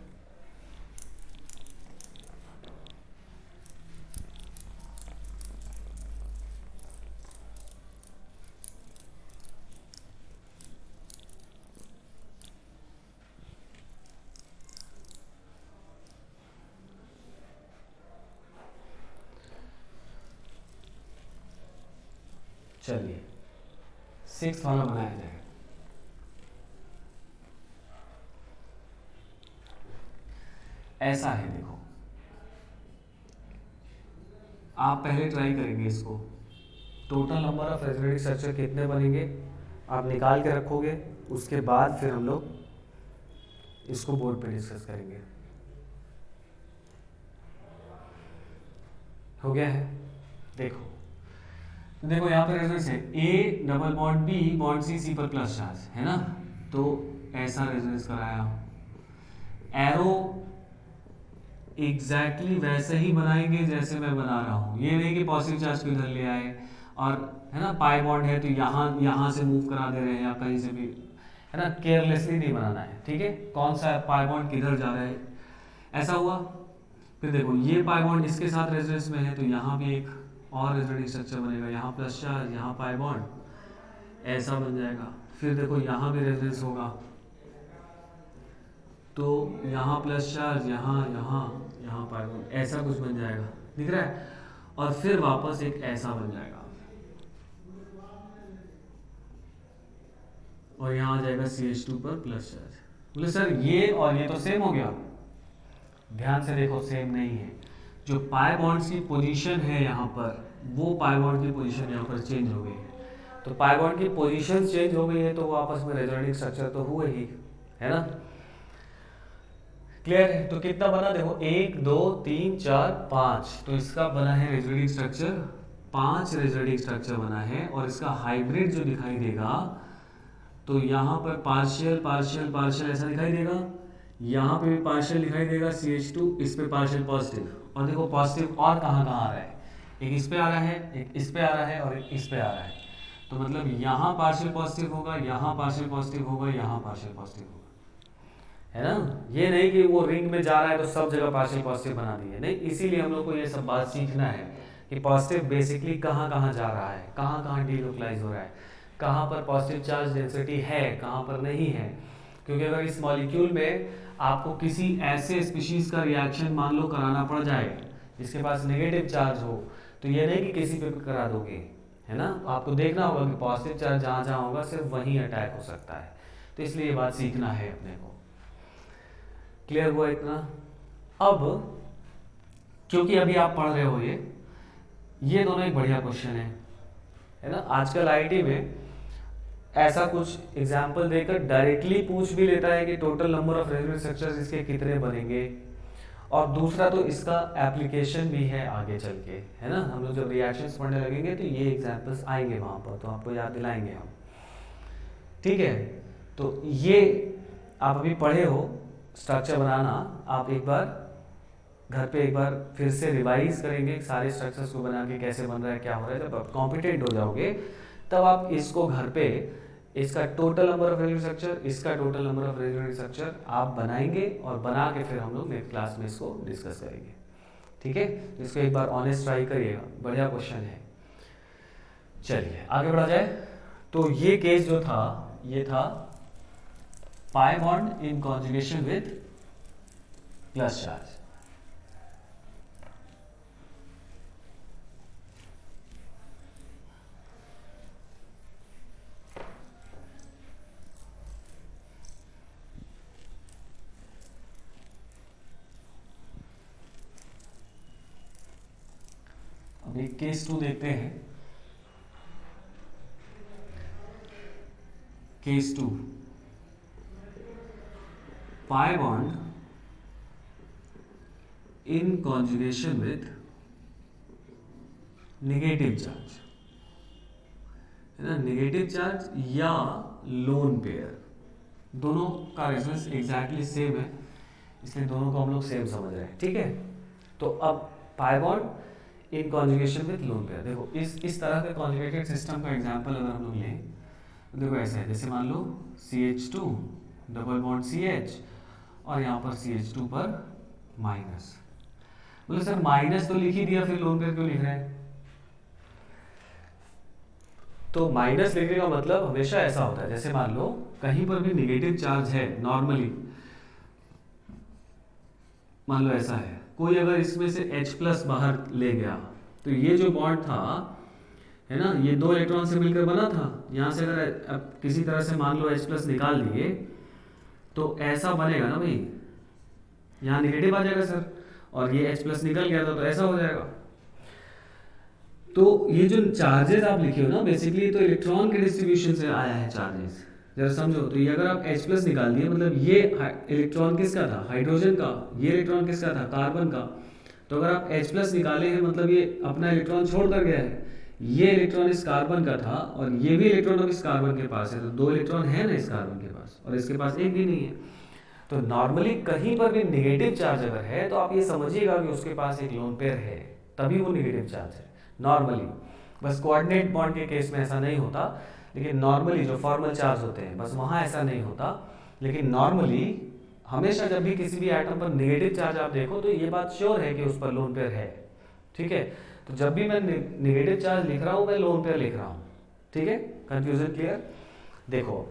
Speaker 1: चलिए 6 वाला बनाया जाएगा। ऐसा है, देखो आप पहले ट्राई करेंगे इसको। Total number of resonating structure कितने बनेंगे आप निकाल के रखोगे, उसके बाद फिर हम लोग इसको बोर्ड पे डिस्कस करेंगे। हो गया है? देखो यहाँ पे रेजोनेंस है A double bond B bond C, C पर प्लस चार्ज है ना, तो ऐसा रेजोनेंस कराया। एरो एग्जैक्टली वैसे ही बनाएंगे जैसे मैं बना रहा हूँ, ये नहीं कि पॉजिटिव चार्ज को इधर ले आए और है ना पाई बॉन्ड है तो यहाँ से मूव करा दे रहे हैं या कहीं से भी, है ना, केयरलेसली नहीं बनाना है। ठीक है, कौन सा पाई बॉन्ड किधर जा रहा है, ऐसा हुआ। फिर देखो ये पाई बॉन्ड इसके साथ रेजोनेंस में है तो यहाँ भी एक और रेजोनेटिंग स्ट्रक्चर बनेगा, यहाँ प्लस चार्ज, यहाँ पाई बॉन्ड, ऐसा बन जाएगा। फिर देखो यहाँ भी रेजोनेंस होगा तो यहाँ प्लस चार्ज, यहाँ पाई बॉन्ड, ऐसा कुछ बन जाएगा, दिख रहा है। और फिर वापस एक ऐसा बन जाएगा और यहाँ आ जाएगा CH2 पर प्लस चार्ज। बोले सर ये और ये तो सेम हो गया, ध्यान से देखो सेम नहीं है। जो पाई बॉन्ड्स की पोजीशन है यहाँ पर, वो पाई बॉन्ड की पोजीशन यहाँ पर चेंज हो गई है। तो पाई बॉन्ड की पोजीशन चेंज हो गई है तो वो आपस में रेजोनेटिंग स्ट्रक्चर तो हुए ही, है ना। क्लियर है? तो कितना बना देखो, 1 2 3 4 5, तो इसका बना है रेजोनेटिंग स्ट्रक्चर, 5 रेजोनेटिंग स्ट्रक्चर बना है। और इसका हाइब्रिड जो दिखाई देगा तो यहाँ पर पार्शियल पार्शियल पार्शियल ऐसा दिखाई देगा, यहाँ पे भी पार्शियल दिखाई देगा CH2, इस पे पार्शियल पॉजिटिव। और देखो पॉजिटिव और कहाँ कहाँ आ रहा है, एक इस पे आ रहा है, एक इस पे आ रहा है और एक इस पे आ रहा है। तो मतलब यहाँ पार्शियल पॉजिटिव होगा, यहाँ पार्शियल पॉजिटिव होगा, यहाँ पार्शियल पॉजिटिव होगा, है ना। ये नहीं कि वो रिंग में जा रहा है तो सब जगह पार्शियल पॉजिटिव बना दिए, नहीं। इसीलिए हम लोग को ये सब बात सीखना है कि पॉजिटिव बेसिकली कहाँ कहाँ जा रहा है, कहाँ कहाँ डीलोकलाइज हो रहा है, कहाँ पर पॉजिटिव चार्ज डेंसिटी है, कहाँ पर नहीं है। क्योंकि अगर इस मॉलिक्यूल में आपको किसी ऐसे स्पीशीज का रिएक्शन मान लो कराना पड़ जाए जिसके पास नेगेटिव चार्ज हो, तो ये नहीं कि किसी पे करा दोगे, है ना। आपको देखना होगा कि पॉजिटिव चार्ज जहाँ जहाँ होगा सिर्फ वहीं अटैक हो सकता है। तो इसलिए ये बात सीखना है अपने को। क्लियर हुआ इतना? अब क्योंकि अभी आप पढ़ रहे हो ये दोनों एक बढ़िया क्वेश्चन है ना। आजकल आईटी में ऐसा कुछ एग्जाम्पल देकर डायरेक्टली पूछ भी लेता है कि total number of resonating structures इसके कितने बनेंगे, और दूसरा तो इसका एप्लीकेशन भी है आगे चल के, है ना। हम लोग जब रिएक्शंस पढ़ने लगेंगे तो ये एग्जाम्पल्स आएंगे वहाँ पर, तो आपको याद दिलाएंगे हम, ठीक है। तो ये आप अभी पढ़े हो स्ट्रक्चर बनाना, आप एक बार घर पे एक बार फिर से रिवाइज करेंगे सारे स्ट्रक्चर्स को बना के कैसे बन रहा है, क्या हो रहा है। जब आप कॉम्पिटेंट हो जाओगे तब आप इसको घर पे इसका total number of resonating structure, इसका total number of resonating structure आप बनाएंगे और बना के फिर हम लोग नेक्स्ट क्लास में इसको डिस्कस करेंगे, ठीक है। तो इसको एक बार ऑनेस्ट ट्राई करिएगा, बढ़िया क्वेश्चन है। चलिए आगे बढ़ा जाए। तो ये केस जो था ये था pi bond in conjugation with plus charge. अब एक केस 2 देखते हैं। Case 2, pi bond in conjugation with negative charge, है ना। नेगेटिव चार्ज या लोन पेयर, दोनों का रेजोनेंस एग्जैक्टली सेम है, इसलिए दोनों को हम लोग सेम समझ रहे हैं, ठीक है। तो अब pi bond in conjugation with lone pair, देखो इस तरह के कॉन्जुगेटेड सिस्टम का एग्जांपल अगर हम लोग लें, देखो ऐसा है, जैसे मान लो CH2 डबल बॉन्ड CH और यहाँ पर CH2 पर माइनस। बोले सर माइनस तो लिख ही दिया, फिर लोन पेयर क्यों लिख रहे हैं? तो माइनस लिखने का मतलब हमेशा ऐसा होता है, जैसे मान लो कहीं पर भी नेगेटिव चार्ज है नॉर्मली, मान लो ऐसा है, कोई अगर इसमें से H+ बाहर ले गया तो ये जो बॉन्ड था है ना, ये 2 इलेक्ट्रॉन से मिलकर बना था, यहाँ से अगर अब किसी तरह से मान लो H+ निकाल दिए तो ऐसा बनेगा ना भाई, यहाँ नेगेटिव आ जाएगा सर, और ये H+ निकल गया था तो ऐसा हो जाएगा। तो ये जो चार्जेस आप लिखे हो ना, बेसिकली तो इलेक्ट्रॉन के डिस्ट्रीब्यूशन से आया है चार्जेस, जरा समझो। तो ये अगर आप H+ निकाल दिए, मतलब ये इलेक्ट्रॉन किसका था? हाइड्रोजन का। ये इलेक्ट्रॉन किसका था? कार्बन का। तो अगर आप H+ निकाले हैं मतलब ये अपना इलेक्ट्रॉन छोड़ कर गया है, ये इलेक्ट्रॉन इस कार्बन का था और ये भी इलेक्ट्रॉन अब इस कार्बन के पास है, तो 2 इलेक्ट्रॉन है ना इस कार्बन के पास, और इसके पास एक भी नहीं है। तो नॉर्मली कहीं पर भी नेगेटिव चार्ज अगर है तो आप ये समझिएगा कि उसके पास एक लोन पेयर है, तभी वो नेगेटिव चार्ज है नॉर्मली। बस कोऑर्डिनेट बॉन्ड के केस में ऐसा नहीं होता, लेकिन नॉर्मली जो फॉर्मल चार्ज होते हैं बस वहाँ ऐसा नहीं होता। लेकिन नॉर्मली हमेशा जब भी किसी भी एटम पर नेगेटिव चार्ज आप देखो तो ये बात श्योर है कि उस पर लोन पेयर है, ठीक है। तो जब भी मैं नेगेटिव चार्ज लिख रहा हूँ मैं लोन पेयर लिख रहा हूँ, ठीक है। Confusion clear? देखो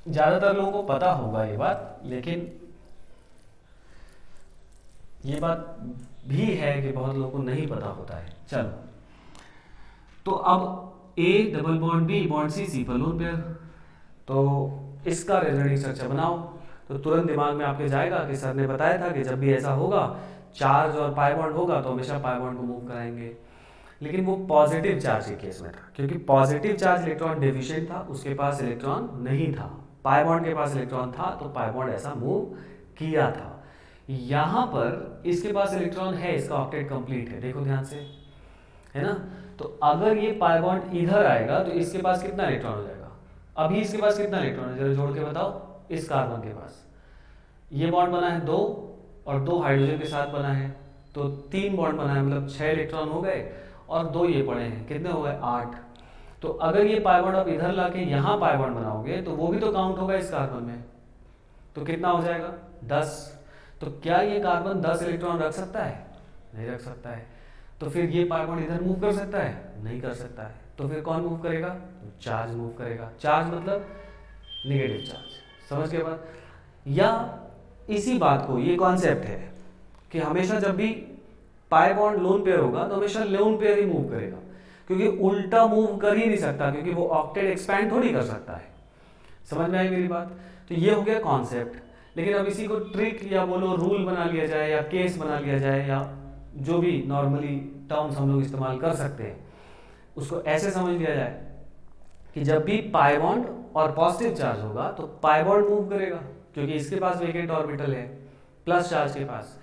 Speaker 1: ज्यादातर लोगों को पता होगा ये बात, लेकिन ये बात भी है कि बहुत लोगों को नहीं पता होता है। चलो, तो अब A double bond B bond C पर लोन पेयर, तो इसका रेजोनेटिंग स्ट्रक्चर बनाओ। तो तुरंत दिमाग में आपके जाएगा कि सर ने बताया था कि जब भी ऐसा होगा चार्ज और पाई बॉन्ड होगा तो हमेशा पाई बॉन्ड को मूव कराएंगे। लेकिन वो पॉजिटिव चार्ज के केस में था, क्योंकि पॉजिटिव चार्ज इलेक्ट्रॉन डेफिशिएंट था, उसके पास इलेक्ट्रॉन नहीं था। पाई बॉन्ड के पास इलेक्ट्रॉन था तो पाई बॉन्ड ऐसा मूव किया था। यहाँ पर इसके पास इलेक्ट्रॉन है, इसका ऑक्टेट कंप्लीट है, देखो ध्यान से, है ना। तो अगर ये पाई बॉन्ड इधर आएगा तो इसके पास कितना इलेक्ट्रॉन हो जाएगा? अभी इसके पास कितना इलेक्ट्रॉन है जरा जोड़ के बताओ। इस कार्बन के पास ये बॉन्ड बना है 2 और 2 हाइड्रोजन के साथ बना है, तो 3 बॉन्ड बना है, मतलब 6 इलेक्ट्रॉन हो गए और 2 ये पड़े हैं, कितने हो गए? 8। तो अगर ये पाई बॉन्ड आप इधर लाके यहाँ पाई बॉन्ड बनाओगे तो वो भी तो काउंट होगा इस कार्बन में, तो कितना हो जाएगा? 10। तो क्या ये कार्बन 10 इलेक्ट्रॉन रख सकता है? नहीं रख सकता है। तो फिर ये पाई बॉन्ड इधर मूव कर सकता है? नहीं कर सकता है। तो फिर कौन मूव करेगा? चार्ज मूव करेगा। चार्ज मतलब नेगेटिव चार्ज, समझ के बाद? या इसी बात को, ये कॉन्सेप्ट है कि हमेशा जब भी पाई बॉन्ड लोन पेयर होगा तो हमेशा लोन पेयर ही मूव करेगा, क्योंकि उल्टा मूव कर ही नहीं सकता, क्योंकि वो ऑक्टेट एक्सपैंड थोड़ी कर सकता है। समझ में आई मेरी बात? तो ये हो गया कॉन्सेप्ट। लेकिन अब इसी को ट्रिक या बोलो रूल बना लिया जाए या केस बना लिया जाए या जो भी नॉर्मली टर्म्स हम लोग इस्तेमाल कर सकते हैं, उसको ऐसे समझ लिया जाए कि जब भी पाई बॉन्ड और पॉजिटिव चार्ज होगा तो पाई बॉन्ड मूव करेगा, क्योंकि इसके पास वेकेंट ऑर्बिटल है प्लस चार्ज के पास।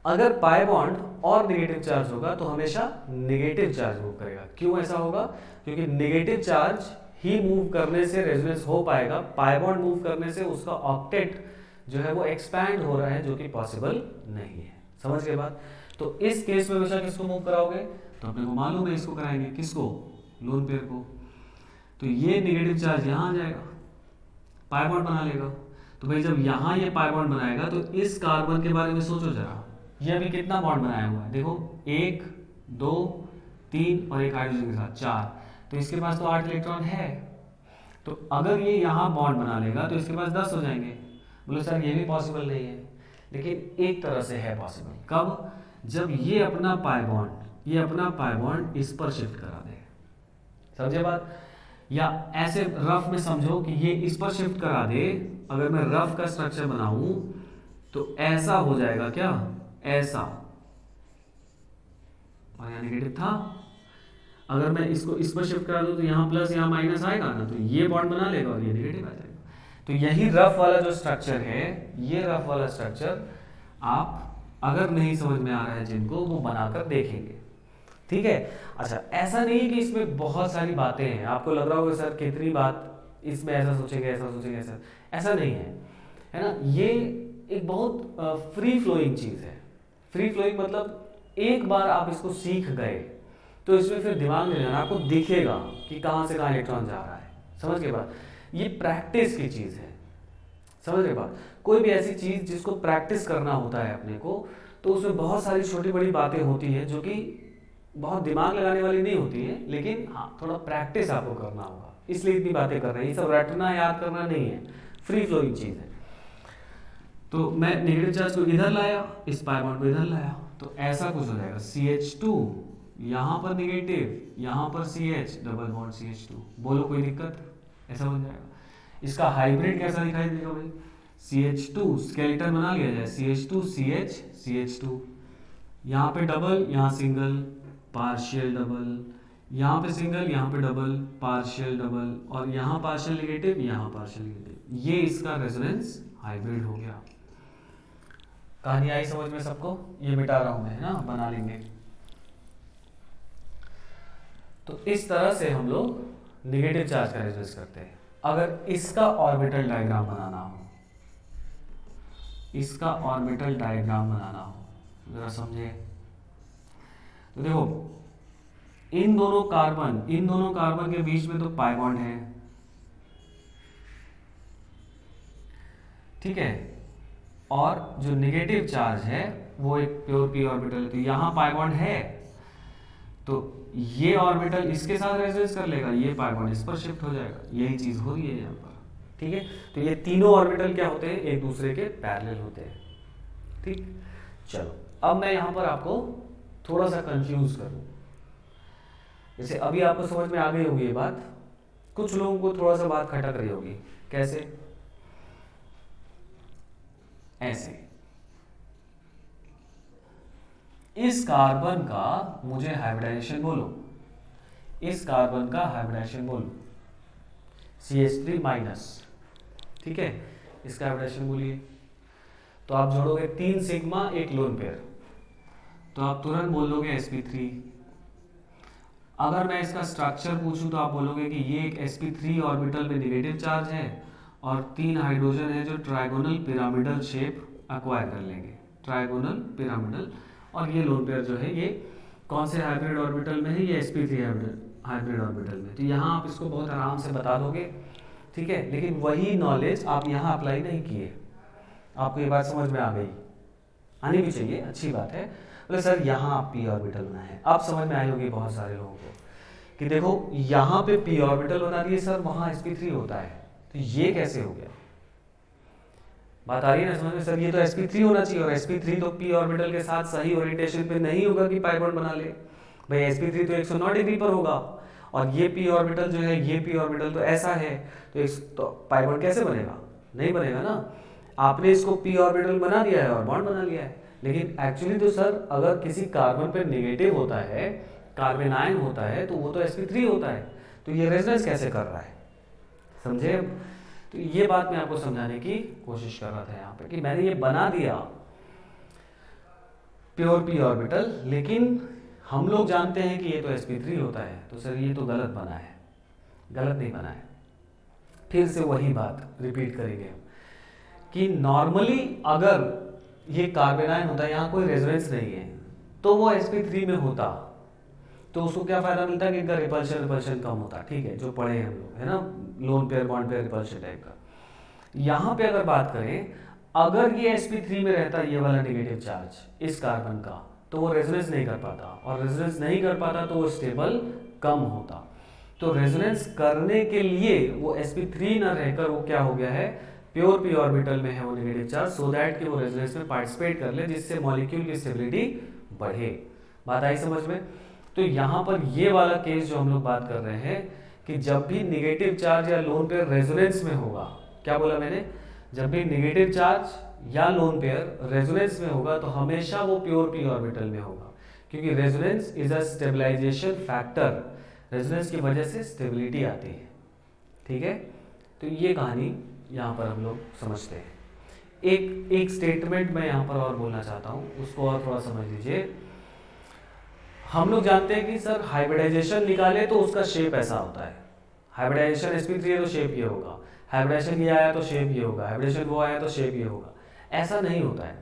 Speaker 1: अगर पाई बॉन्ड और नेगेटिव चार्ज होगा तो हमेशा नेगेटिव चार्ज मूव करेगा। क्यों ऐसा होगा? क्योंकि नेगेटिव चार्ज ही मूव करने से रेजोनेंस हो पाएगा, पाई बॉन्ड मूव करने से उसका ऑक्टेट जो है वो एक्सपैंड हो रहा है, जो कि पॉसिबल नहीं है। समझ गए बात? तो इस केस में हमेशा किसको मूव कराओगे? तो अपने को मालूम है इसको कराएंगे, किसको? लोन पेयर को। तो ये नेगेटिव चार्ज यहाँ आ जाएगा, पाई बॉन्ड बना लेगा। तो भाई जब यहाँ ये पाई बॉन्ड बनाएगा तो इस कार्बन के बारे में सोचो जरा, ये अभी कितना बॉन्ड बनाया हुआ है? देखो 1 2 3 और एक हाइड्रोजन के साथ 4, तो इसके पास तो 8 इलेक्ट्रॉन है। तो अगर ये यहाँ बॉन्ड बना लेगा तो इसके पास 10 हो जाएंगे। बोले सर ये भी पॉसिबल नहीं है, लेकिन एक तरह से है पॉसिबल। कब? जब ये अपना पाई बॉन्ड इस पर शिफ्ट करा दे। समझे बात? या ऐसे रफ में समझो कि ये इस पर शिफ्ट करा दे। अगर मैं रफ का स्ट्रक्चर बनाऊं तो ऐसा हो जाएगा, क्या? ऐसा, और यहाँ नेगेटिव था। अगर मैं इसको इस पर शिफ्ट करा दूं तो यहाँ प्लस यहाँ माइनस आएगा ना, तो ये बॉन्ड बना लेगा और ये नेगेटिव आ जाएगा। तो यही रफ वाला जो स्ट्रक्चर है, ये रफ वाला स्ट्रक्चर आप अगर नहीं समझ में आ रहा है जिनको, वो बनाकर देखेंगे, ठीक है। अच्छा, ऐसा नहीं है कि इसमें बहुत सारी बातें हैं, आपको लग रहा होगा सर कितनी बात इसमें, ऐसा सोचेंगे ऐसा सोचेंगे ऐसा नहीं है ना। ये एक बहुत फ्री फ्लोइंग चीज़ है। फ्री फ्लोइंग मतलब एक बार आप इसको सीख गए तो इसमें फिर दिमाग में जाना, आपको दिखेगा कि कहाँ से कहाँ इलेक्ट्रॉन जा रहा है। समझ के बाद? ये प्रैक्टिस की चीज़ है, समझ रहे बात? कोई भी ऐसी चीज जिसको प्रैक्टिस करना होता है अपने को, तो उसमें बहुत सारी छोटी बड़ी बातें होती हैं जो कि बहुत दिमाग लगाने वाली नहीं होती है, लेकिन हाँ थोड़ा प्रैक्टिस आपको करना होगा, इसलिए इतनी बातें कर रहे हैं। ये सब रटना याद करना नहीं है, फ्री फ्लोइंग चीज है। तो मैं नेगेटिव चार्ज को इधर लाया, इस पाई बॉन्ड को इधर लाया, तो ऐसा कुछ हो जाएगा CH2, यहाँ पर नेगेटिव, यहाँ पर CH, डबल बॉन्ड CH2। बोलो कोई दिक्कत? ऐसा बन जाएगा। इसका हाइब्रिड कैसा दिखाई देगा भाई? CH2 स्केलेटन बना लिया जाए, CH2 CH CH2, यहाँ पे डबल, यहाँ सिंगल, पार्शियल डबल, यहाँ पे सिंगल, यहाँ पे डबल, पार्शियल डबल, और यहाँ पार्शियल नेगेटिव, यहाँ पार्शियल नेगेटिव। ये इसका रेजोनेंस हाइब्रिड हो गया। कहानी आई समझ में सबको? ये मिटा रहा हूं मैं, है ना, बना लेंगे। तो इस तरह से हम लोग नेगेटिव चार्ज का रेजोनेंस करते हैं। अगर इसका ऑर्बिटल डायग्राम बनाना हो, इसका ऑर्बिटल डायग्राम बनाना हो, जरा समझे। तो देखो इन दोनों कार्बन के बीच में तो पाई बॉन्ड है, ठीक है, और जो नेगेटिव चार्ज है वो एक प्योर पी ऑर्बिटल है, तो यहाँ पाई बॉन्ड है, तो ये ऑर्बिटल इसके साथ रेजोनेंस कर लेगा, ये पाई बॉन्ड इस पर शिफ्ट हो जाएगा। यही चीज हो रही है यहाँ पर, ठीक है। तो ये तीनों ऑर्बिटल क्या होते हैं? एक दूसरे के पैरेलल होते हैं, ठीक। चलो अब मैं यहाँ पर आपको थोड़ा सा कंफ्यूज करूँ। जैसे अभी आपको समझ में आ गई होगी ये बात, कुछ लोगों को थोड़ा सा बात खटक रही होगी। कैसे? ऐसे, इस कार्बन का मुझे हाइब्रिडाइजेशन बोलो, इस कार्बन का हाइब्रिडाइजेशन बोलो, CH3 माइनस, ठीक है, इसका हाइब्रिडाइजेशन बोलिए। तो आप जोड़ोगे 3 सिग्मा एक लोन पेयर, तो आप तुरंत बोल दोगे sp3। अगर मैं इसका स्ट्रक्चर पूछूं तो आप बोलोगे कि ये एक sp3 ऑर्बिटल में नेगेटिव चार्ज है और 3 हाइड्रोजन है जो ट्राइगोनल पिरामिडल शेप अक्वायर कर लेंगे, ट्राइगोनल पिरामिडल। और ये लोन पेयर जो है ये कौन से हाइब्रिड ऑर्बिटल में है? ये sp3 हाइब्रिड ऑर्बिटल में। तो यहाँ आप इसको बहुत आराम से बता दोगे, ठीक है। लेकिन वही नॉलेज आप यहाँ अप्लाई नहीं किए। आपको ये बात समझ में आ गई? आनी भी चाहिए, अच्छी बात है। बोले सर यहाँ आप p ऑर्बिटल बना है, अब समझ में आई होगी बहुत सारे लोगों को कि देखो यहाँ पे p ऑर्बिटल बना दिए सर, वहाँ sp3 होता है, तो ये कैसे हो गया? बात आ रही है ना समझ में? सर ये तो sp3 होना चाहिए, और sp3 तो p ऑर्बिटल के साथ सही ओरिएंटेशन पे नहीं होगा कि पाई बॉन्ड बना ले भाई। sp3 तो 109 डिग्री पर होगा, और ये p ऑर्बिटल जो है, ये p ऑर्बिटल तो ऐसा है, तो पाई बॉन्ड कैसे बनेगा? नहीं बनेगा ना। आपने इसको p ऑर्बिटल बना दिया है और बॉन्ड बना लिया है, लेकिन एक्चुअली तो सर अगर किसी कार्बन पे नेगेटिव होता है, कार्बन आयन होता है, तो वो तो sp3 होता है, तो ये रेजोनेंस कैसे कर रहा है? समझे? तो ये बात मैं आपको समझाने की कोशिश कर रहा था यहाँ पे कि मैंने ये बना दिया प्योर p ऑर्बिटल, लेकिन हम लोग जानते हैं कि ये तो sp3 होता है, तो सर ये तो गलत बना है। गलत नहीं बना है। फिर से वही बात रिपीट करेंगे कि नॉर्मली अगर ये कार्बन आयन होता है, यहाँ कोई रेजोनेंस नहीं है, तो वो sp3 में होता, तो उसको क्या फायदा मिलता है कि इनका रिपल्शन कम होता, ठीक है, जो पढ़े हैं हम लोग, है ना, lone pair bond pair repulsion type का। यहाँ पे अगर बात करें, अगर ये sp3 में रहता ये वाला नेगेटिव चार्ज इस कार्बन का, तो वो रेजोनेंस नहीं कर पाता, और रेजोनेंस नहीं कर पाता तो वो स्टेबल कम होता। तो रेजोनेंस करने के लिए वो sp3 ना रहकर वो क्या हो गया है, प्योर p ऑर्बिटल में है वो नेगेटिव चार्ज, सो दैट कि वो रेजोनेंस में पार्टिसिपेट कर ले, जिससे मॉलिक्यूल की स्टेबिलिटी बढ़े। बात आई समझ में? तो यहाँ पर ये वाला केस जो हम लोग बात कर रहे हैं कि जब भी नेगेटिव चार्ज या लोन पेयर रेजोनेंस में होगा, क्या बोला मैंने? जब भी नेगेटिव चार्ज या लोन पेयर रेजोनेंस में होगा तो हमेशा वो प्योर p ऑर्बिटल में होगा, क्योंकि resonance is a stabilisation factor. Resonance की वजह से स्टेबिलिटी आती है, ठीक है। तो ये कहानी यहाँ पर हम लोग समझते हैं। एक स्टेटमेंट मैं यहाँ पर और बोलना चाहता हूँ, उसको और थोड़ा समझ लीजिए। हम लोग जानते हैं कि सर हाइब्रिडाइजेशन निकाले तो उसका शेप ऐसा होता है। हाइब्रिडाइजेशन sp3 है तो शेप ये होगा, हाइब्रिडाइजेशन ये आया तो शेप ये होगा, हाइब्रिडाइजेशन वो आया तो शेप ये होगा। ऐसा नहीं होता है।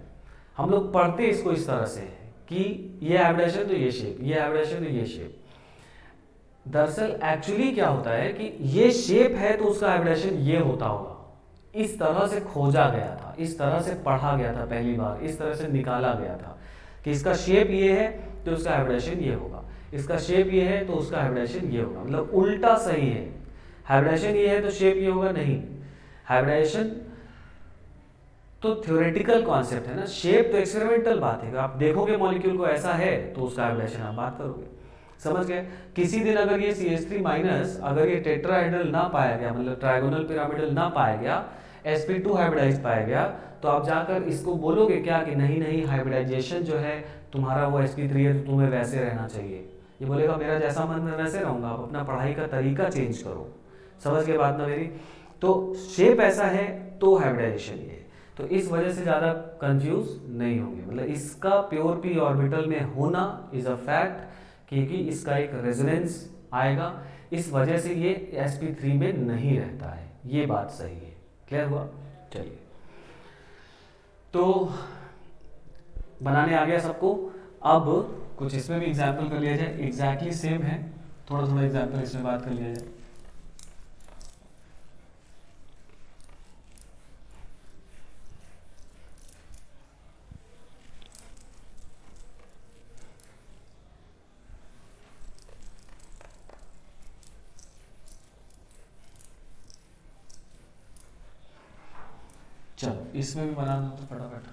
Speaker 1: हम लोग पढ़ते इसको इस तरह से है कि ये हाइब्रिडाइजेशन तो ये शेप, ये हाइब्रिडाइजेशन तो ये शेप। दरअसल एक्चुअली क्या होता है कि ये शेप है तो उसका हाइब्रिडाइजेशन ये होता होगा, इस तरह से खोजा गया था, इस तरह से पढ़ा गया था पहली बार, इस तरह से निकाला गया था कि इसका शेप ये है तो उसका हाइब्रिडाइजेशन ये होगा, इसका शेप ये है तो उसका हाइब्रिडाइजेशन ये होगा, मतलब उल्टा सही है। हाइब्रिडाइजेशन ये है तो शेप ये होगा, नहीं। हाइब्रिडाइजेशन तो थ्योरेटिकल कॉन्सेप्ट है ना, शेप तो एक्सपेरिमेंटल बात है। आप देखोगे मॉलिक्यूल को ऐसा है तो उसका हाइब्रिडाइजेशन आप बात करोगे, समझ गए। किसी दिन अगर ये CH3 माइनस अगर ये टेट्राहेड्रल ना पाया गया, मतलब ट्रायगोनल पिरामिडल ना पाया गया, sp2 हाइब्रिडाइज पाया गया, तो आप जाकर इसको बोलोगे क्या कि नहीं नहीं हाइब्रिडाइजेशन जो है तुम्हारा वो sp3 है तो तुम्हें वैसे रहना चाहिए। ये बोलेगा मेरा जैसा मन मैं वैसे रहूंगा, आप अपना पढ़ाई का तरीका चेंज करो, समझ के बात ना मेरी। तो शेप ऐसा है तो हाइब्रिडाइजेशन ये है, तो इस वजह से ज़्यादा कंफ्यूज नहीं होंगे। मतलब इसका प्योर p ऑर्बिटल में होना इज अ फैक्ट, क्योंकि इसका एक रेजोनेंस आएगा, इस वजह से ये sp3 में नहीं रहता है, ये बात सही है। क्लियर हुआ? चलिए, तो बनाने आ गया सबको। अब कुछ इसमें भी एग्जाम्पल कर लिया जाए, एग्जैक्टली सेम है, थोड़ा थोड़ा एग्जाम्पल इसमें बात कर लिया जाए। चलो इसमें भी बना दो तो फटाफट।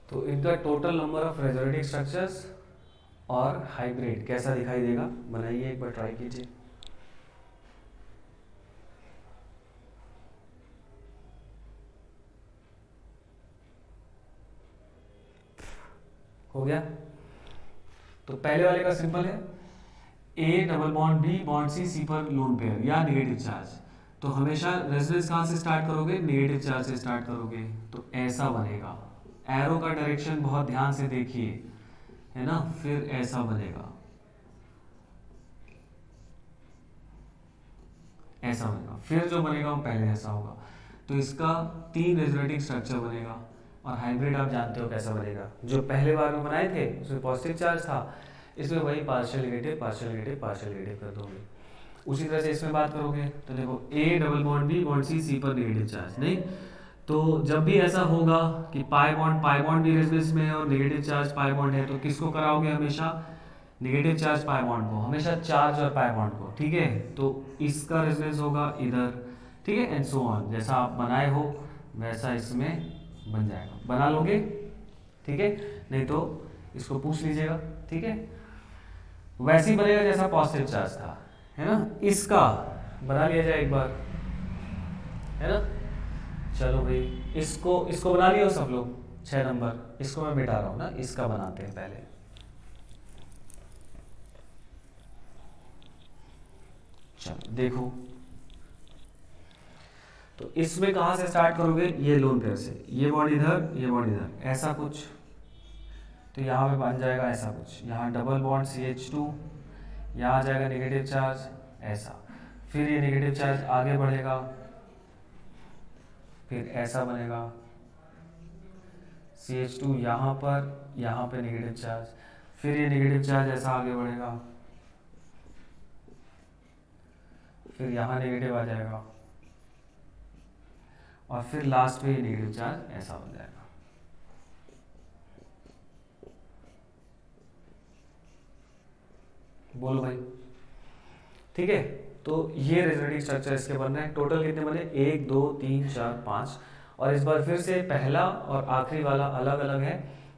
Speaker 1: तो इनका total number of resonating structures और हाइब्रिड कैसा दिखाई देगा, बनाइए एक बार, ट्राई कीजिए। हो गया? तो पहले वाले का सिंपल है, A double bond B bond C पर लोन पेयर या नेगेटिव चार्ज। तो हमेशा रेजोनेंस कहाँ से स्टार्ट करोगे? नेगेटिव चार्ज से स्टार्ट करोगे, तो ऐसा बनेगा। एरो का डायरेक्शन बहुत ध्यान से देखिए, है ना, फिर ऐसा बनेगा, ऐसा बनेगा, फिर जो बनेगा वो पहले ऐसा होगा। तो इसका 3 रेजोनेटिंग स्ट्रक्चर बनेगा। और हाइब्रिड आप जानते हो कैसा बनेगा, जो पहले बार में बनाए थे उसमें पॉजिटिव चार्ज था, इसमें वही partial negative partial negative partial negative कर दोगे। उसी तरह से इसमें बात करोगे तो देखो A double bond B bond C पर नेगेटिव चार्ज नहीं, तो जब भी ऐसा होगा कि पाई बॉन्ड भी रेजोनेंस में है और नेगेटिव चार्ज पाई बॉन्ड है, तो किसको कराओगे? हमेशा नेगेटिव चार्ज पाई बॉन्ड को, हमेशा चार्ज और पाई बॉन्ड को, ठीक है। तो इसका रेजोनेंस होगा इधर, ठीक है, एंड सो ऑन। जैसा आप बनाए हो वैसा इसमें बन जाएगा, बना लोगे, ठीक है, नहीं तो इसको पूछ लीजिएगा, ठीक है। वैसे ही बनेगा जैसा पॉजिटिव चार्ज था, है ना। इसका बना लिया जाए एक बार, है ना। चलो भाई, इसको बना लिया सब लोग, 6 नंबर, इसको मैं मिटा रहा हूँ ना, इसका बनाते हैं पहले। चलो देखो, तो इसमें कहाँ से स्टार्ट करोगे? ये लोन पेयर से, ये बॉन्ड इधर, ये बॉन्ड इधर, ऐसा कुछ। तो यहाँ पे बन जाएगा ऐसा कुछ, यहाँ डबल बॉन्ड CH2, यहाँ आ जाएगा नेगेटिव चार्ज ऐसा, फिर ये नेगेटिव चार्ज आगे बढ़ेगा, फिर ऐसा बनेगा CH2 यहाँ पे नेगेटिव चार्ज, फिर ये नेगेटिव चार्ज ऐसा आगे बढ़ेगा, फिर यहाँ नेगेटिव आ जाएगा, और फिर लास्ट में ये नेगेटिव चार्ज ऐसा बन जाएगा। बोलो भाई, ठीक है। तो ये रेजोनेटिंग स्ट्रक्चर इसके बन रहे हैं। टोटल कितने बने? 1 2 3 4 5। और इस बार फिर से पहला और आखिरी वाला अलग अलग है,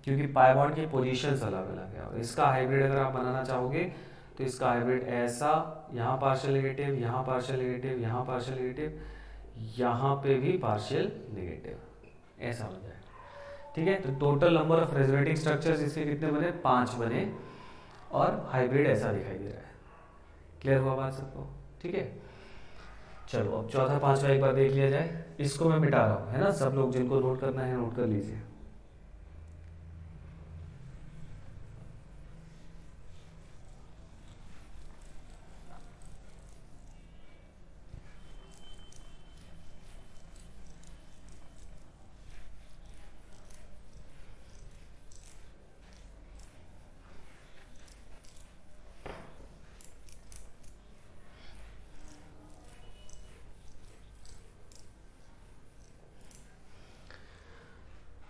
Speaker 1: क्योंकि पाई बॉन्ड की पोजीशंस अलग अलग है। और इसका हाइब्रिड अगर आप बनाना चाहोगे तो इसका हाइब्रिड ऐसा, यहाँ पार्शियल नेगेटिव, यहाँ पार्शियल नेगेटिव, यहाँ पार्शियल नेगेटिव, यहाँ पे भी पार्शियल नेगेटिव, ऐसा हो जाएगा। ठीक है, तो total number of resonating structures इसके कितने बने? 5 बने, और हाइब्रिड ऐसा दिखाई दे रहा है। क्लियर हुआ बात सबको? ठीक है, चलो अब चौथा पांचवा एक बार देख लिया जाए। इसको मैं मिटा रहा हूँ, है ना, सब लोग जिनको नोट करना है नोट कर लीजिए।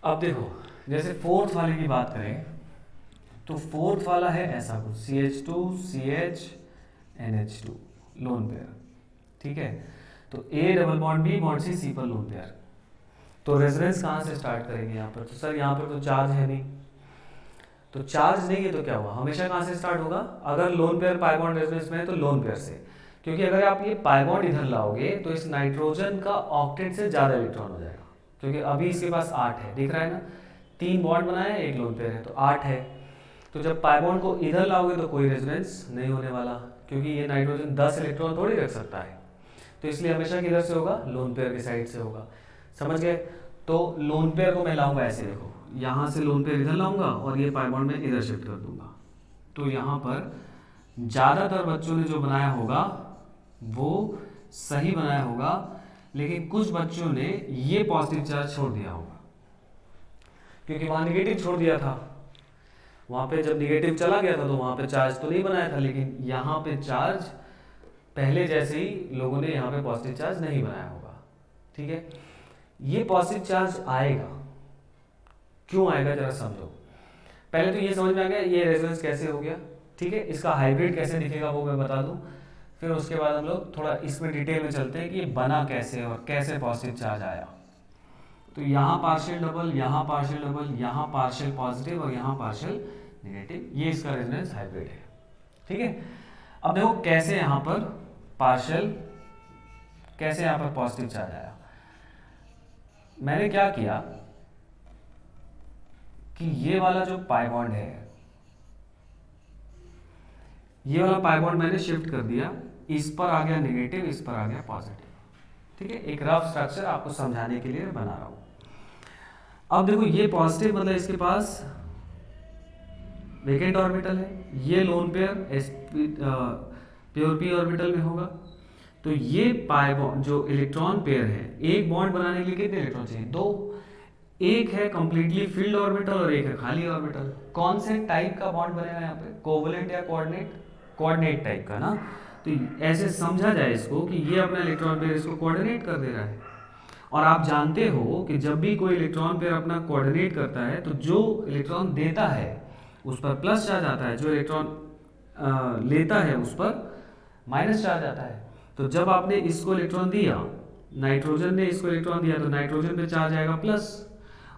Speaker 1: अब देखो, जैसे फोर्थ वाले की बात करें तो फोर्थ वाला है ऐसा कुछ, CH2 CH NH2 lone pair. ठीक है, तो A double bond B bond C पर लोन पेयर। तो रेजोनेंस कहाँ से स्टार्ट करेंगे यहाँ पर? तो सर यहाँ पर तो चार्ज है नहीं, तो चार्ज नहीं है तो क्या हुआ? हमेशा कहाँ से स्टार्ट होगा? अगर lone pair pi bond resonance में है तो लोन पेयर से, क्योंकि अगर आप ये पाई बॉन्ड इधर लाओगे तो इस नाइट्रोजन का ऑक्टेट से ज़्यादा इलेक्ट्रॉन हो जाएगा, क्योंकि अभी इसके पास 8 है, दिख रहा है ना, 3 बॉन्ड बनाया है, 1 लोन पेयर है, तो 8 है। तो जब पाई बॉन्ड को इधर लाओगे तो कोई रेजोनेंस नहीं होने वाला, क्योंकि ये नाइट्रोजन 10 इलेक्ट्रॉन थोड़ी रख सकता है। तो इसलिए हमेशा किधर से होगा? लोन पेयर की साइड से होगा। समझ गए? तो लोन पेयर को मैं लाऊंगा ऐसे, देखो यहाँ से लोन पेयर इधर लाऊंगा और ये पाई बॉन्ड में इधर शिफ्ट कर दूंगा। तो यहाँ पर ज़्यादातर बच्चों ने जो बनाया होगा वो सही बनाया होगा, लेकिन कुछ बच्चों ने ये पॉजिटिव चार्ज छोड़ दिया होगा, क्योंकि वहाँ निगेटिव छोड़ दिया था। वहाँ पे जब निगेटिव चला गया था तो वहाँ पे चार्ज तो नहीं बनाया था, लेकिन यहाँ पे चार्ज पहले जैसे ही लोगों ने यहाँ पे पॉजिटिव चार्ज नहीं बनाया होगा। ठीक है, ये पॉजिटिव चार्ज आएगा, क्यों आएगा जरा समझो। पहले तो ये समझ में आ गया ये रेजोनेंस कैसे हो गया। ठीक है, इसका हाइब्रिड कैसे दिखेगा वो मैं बता दूं, फिर उसके बाद हम लोग थोड़ा इसमें डिटेल में चलते हैं कि ये बना कैसे और कैसे पॉजिटिव चार्ज आया। तो यहाँ पार्शियल डबल, यहाँ पार्शियल डबल, यहाँ पार्शियल पॉजिटिव और यहाँ पार्शियल नेगेटिव, ये इसका रेजोनेंस हाइब्रिड है। ठीक है, अब देखो कैसे यहाँ पर पार्शियल, कैसे यहाँ पर पॉजिटिव चार्ज आया। मैंने क्या किया कि ये वाला जो पाई बॉन्ड है, ये वाला पाई बॉन्ड मैंने शिफ्ट कर दिया, इस पर आ गया नेगेटिव, इस पर आ गया पॉजिटिव। ठीक है, एक रफ स्ट्रक्चर आपको समझाने के लिए बना रहा हूं। अब देखो ये पॉजिटिव मतलब इसके पास वेकेंट ऑर्बिटल है, ये lone pair pure P orbital में होगा। तो ये पाई बॉन्ड जो इलेक्ट्रॉन पेयर है, एक बॉन्ड बनाने के लिए कितने इलेक्ट्रॉन चाहिए? 2। एक है कंप्लीटली फिल्ड ऑर्बिटल और एक है खाली ऑर्बिटल। कौन से टाइप का बॉन्ड बनेगा यहाँ पे? कोवलेंट या कोऑर्डिनेट? कोऑर्डिनेट टाइप का ना। तो ऐसे समझा जाए इसको कि ये अपना इलेक्ट्रॉन पेयर इसको कोऑर्डिनेट कर दे रहा है। और आप जानते हो कि जब भी कोई इलेक्ट्रॉन पेयर अपना कोऑर्डिनेट करता है तो जो इलेक्ट्रॉन देता है उस पर प्लस चार्ज आता है, जो इलेक्ट्रॉन लेता है उस पर माइनस चार्ज आता है। तो जब आपने इसको इलेक्ट्रॉन दिया, नाइट्रोजन ने इसको इलेक्ट्रॉन दिया, तो नाइट्रोजन पे चार्ज आएगा प्लस,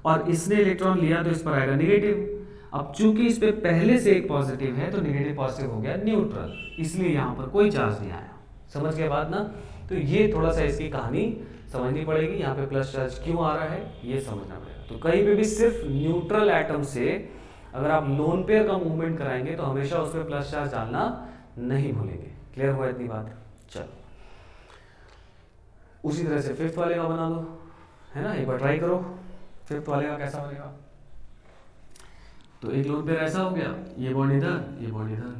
Speaker 1: और इसने इलेक्ट्रॉन लिया तो इस पर आएगा नेगेटिव। अब चूंकि इस पे पहले से एक पॉजिटिव है तो नेगेटिव पॉजिटिव हो गया न्यूट्रल, इसलिए यहाँ पर कोई चार्ज नहीं आया। समझ गए बात ना? तो ये थोड़ा सा इसकी कहानी समझनी पड़ेगी, यहाँ पे प्लस चार्ज क्यों आ रहा है ये समझना पड़ेगा। तो कहीं पे भी सिर्फ न्यूट्रल एटम से अगर आप लोन पेयर का मूवमेंट कराएंगे तो हमेशा उस पर प्लस चार्ज डालना नहीं भूलेंगे। क्लियर हुआ इतनी बात? चलो उसी तरह से फिफ्थ वाले का बना दो, है ना, एक बार ट्राई करो फिफ्थ वाले का कैसा बनेगा। तो एक लोन पेयर ऐसा हो गया, ये बॉन्ड इधर, ये बॉन्ड इधर,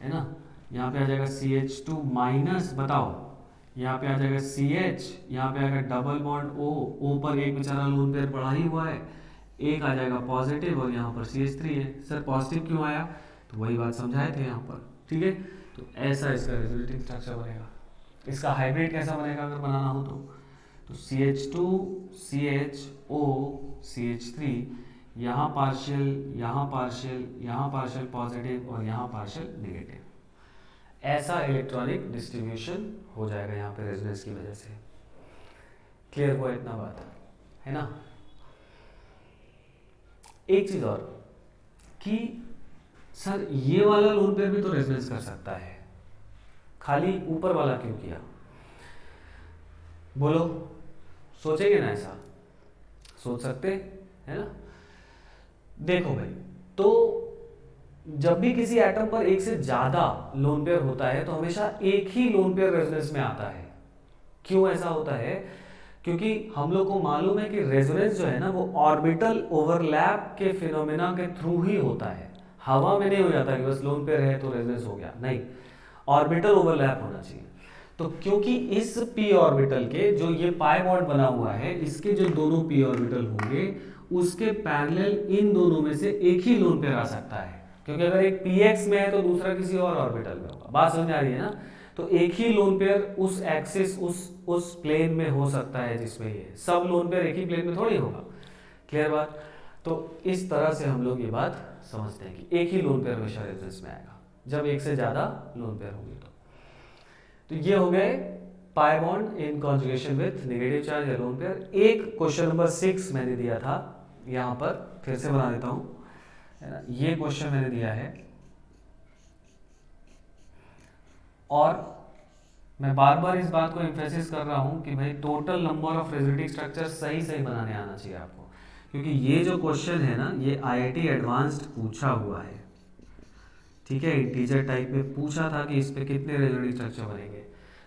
Speaker 1: है ना। यहाँ पे आ जाएगा CH2 माइनस, बताओ यहाँ पे आ जाएगा CH, यहाँ पे आएगा डबल बॉन्ड O पर एक बेचारा लोन पेयर पड़ा ही हुआ है, एक आ जाएगा पॉजिटिव और यहाँ पर CH3 है। सर पॉजिटिव क्यों आया? तो वही बात समझाए थे यहाँ पर। ठीक है, तो ऐसा इसका रेजोनेटिंग स्ट्रक्चर बनेगा। इसका हाइब्रिड कैसा बनेगा अगर बनाना हो तो CH2 CHO CH3, यहाँ पार्शियल, यहाँ पार्शियल, यहाँ पार्शियल पॉजिटिव और यहाँ पार्शियल नेगेटिव, ऐसा इलेक्ट्रॉनिक डिस्ट्रीब्यूशन हो जाएगा यहाँ पे रेजोनेंस की वजह से। क्लियर हुआ इतना बात, है ना। एक चीज और कि सर ये वाला लोन पेयर भी तो रेजोनेंस कर सकता है, खाली ऊपर वाला क्यों किया? बोलो, सोचेंगे ना? ऐसा सोच सकते है ना? देखो भाई, तो जब भी किसी एटम पर एक से ज्यादा लोन पेयर होता है तो हमेशा एक ही लोन पेयर रेजोनेंस में आता है। क्यों ऐसा होता है? क्योंकि हम लोग को मालूम है कि रेजोनेंस जो है ना वो ऑर्बिटल ओवरलैप के फिनोमेना के थ्रू ही होता है। हवा में नहीं हो जाता कि बस लोन पेयर है तो रेजोनेंस हो गया, नहीं, ऑर्बिटल ओवरलैप होना चाहिए। तो क्योंकि इस p ऑर्बिटल के जो ये पाई बॉन्ड बना हुआ है, इसके जो दोनों p ऑर्बिटल होंगे उसके पैरेलल इन दोनों में से एक ही लोन पेयर आ सकता है। क्योंकि अगर एक px में है तो दूसरा किसी और ऑर्बिटल में होगा। बात समझ आ रही है ना? तो एक ही लोन पेयर उस एक्सिस उस प्लेन में हो सकता है जिसमें ये सब लोन पेयर एक ही प्लेन में थोड़ी होगा। क्लियर बात? तो इस तरह से हम लोग ये बात समझते हैं कि एक ही लोन पेयर हमेशा रेजोनेंस में आएगा जब एक से ज्यादा लोन पेयर होंगे। तो ये हो गए pi bond in conjugation with negative charge या लोन पेयर। एक क्वेश्चन नंबर 6 मैंने दिया था, यहां पर फिर से बना देता हूं, है ना? ये क्वेश्चन मैंने दिया है और मैं बार बार इस बात को एम्फेसिस कर रहा हूं कि भाई total number of resonating structure सही सही बनाने आना चाहिए आपको, क्योंकि ये जो क्वेश्चन है ना ये IIT एडवांस्ड पूछा हुआ है। ठीक है, इंटीजर टाइप में पूछा था कि इस पे कितने रेजोनेटिंग स्ट्रक्चर बनेंगे,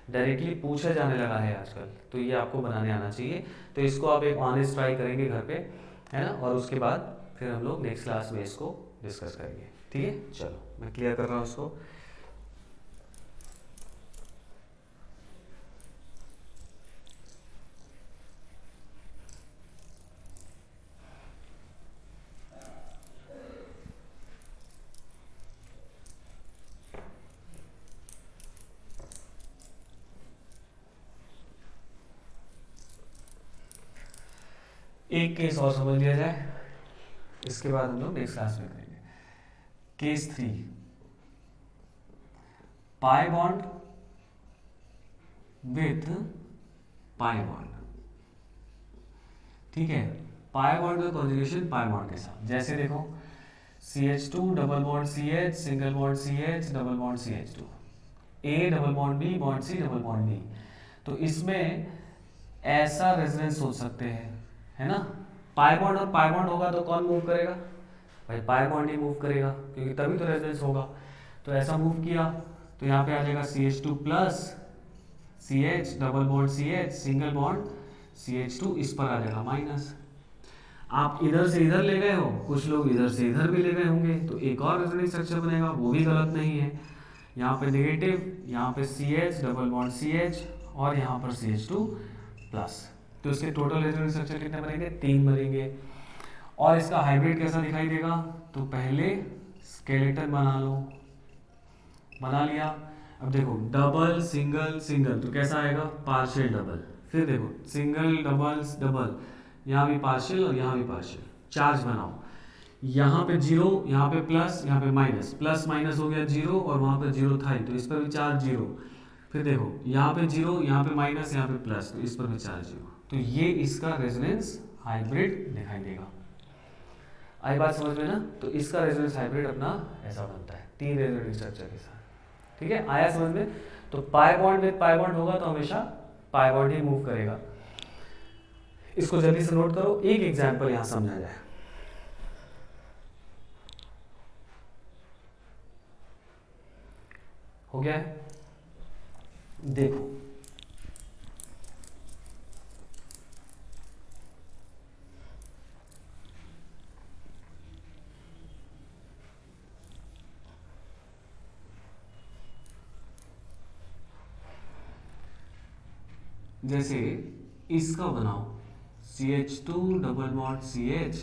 Speaker 1: डायरेक्टली पूछा जाने लगा है आजकल, तो ये आपको बनाने आना चाहिए। तो इसको आप एक ऑनेस्ट ट्राई करेंगे घर पे, है ना? और उसके बाद फिर हम लोग नेक्स्ट क्लास में इसको डिस्कस करेंगे। ठीक है, चलो मैं क्लियर कर रहा हूँ इसको। एक केस और समझ लिया जाए, इसके बाद हम लोग नेक्स्ट क्लास में करेंगे। Case 3, pi bond with pi bond. ठीक है, पाई बॉन्ड का कॉन्जुगेशन पाई बॉन्ड के साथ, जैसे देखो CH2 double bond CH single bond CH double bond CH2, A double bond B bond C double bond B। तो इसमें ऐसा रेजोनेंस सोच सकते हैं, है ना? पाई बॉन्ड और पाई बॉन्ड होगा तो कौन मूव करेगा? भाई पाई बॉन्ड ही मूव करेगा, क्योंकि तभी तो रेजोनेंस होगा। तो ऐसा मूव किया तो यहाँ पे आ जाएगा CH2 plus CH double bond CH single bond CH2, इस पर आ जाएगा माइनस। आप इधर से इधर ले गए हो, कुछ लोग इधर से इधर भी ले गए होंगे, तो एक और रेजोनेंस स्ट्रक्चर बनेगा, वो भी गलत नहीं है। यहाँ पे नेगेटिव, यहाँ पे CH डबल बॉन्ड CH और यहाँ पर CH2 प्लस, तो इसके टोटल रेजोनेंस स्ट्रक्चर कितने बनेंगे? 3 बनेंगे। और इसका हाइब्रिड कैसा दिखाई देगा? तो पहले स्केलेटन बना लो, बना लिया। अब देखो डबल सिंगल सिंगल तो कैसा आएगा? Partial double. फिर देखो सिंगल डबल डबल, यहाँ भी पार्शियल और यहाँ भी पार्शियल। चार्ज बनाओ, यहाँ पे 0, यहाँ पे प्लस, यहाँ पे माइनस, प्लस माइनस हो गया 0 और वहाँ पे 0 था ही, तो इस पर भी चार्ज 0। फिर देखो यहाँ पे 0, यहाँ पे माइनस, यहाँ पे प्लस, तो इस पर भी चार्ज 0। तो ये इसका रेजोनेंस हाइब्रिड दिखाई देगा। आई बात समझ में ना? तो इसका रेजोनेंस हाइब्रिड अपना ऐसा बनता है 3 रेजोनेटिंग स्ट्रक्चर के साथ। ठीक है, आया समझ में? तो pi bond with pi bond होगा तो हमेशा पाई बॉन्ड ही मूव करेगा। इसको जल्दी से नोट करो, एक एग्जांपल यहां समझा जाए। हो गया है? देखो जैसे इसका बनाओ CH2 double bond CH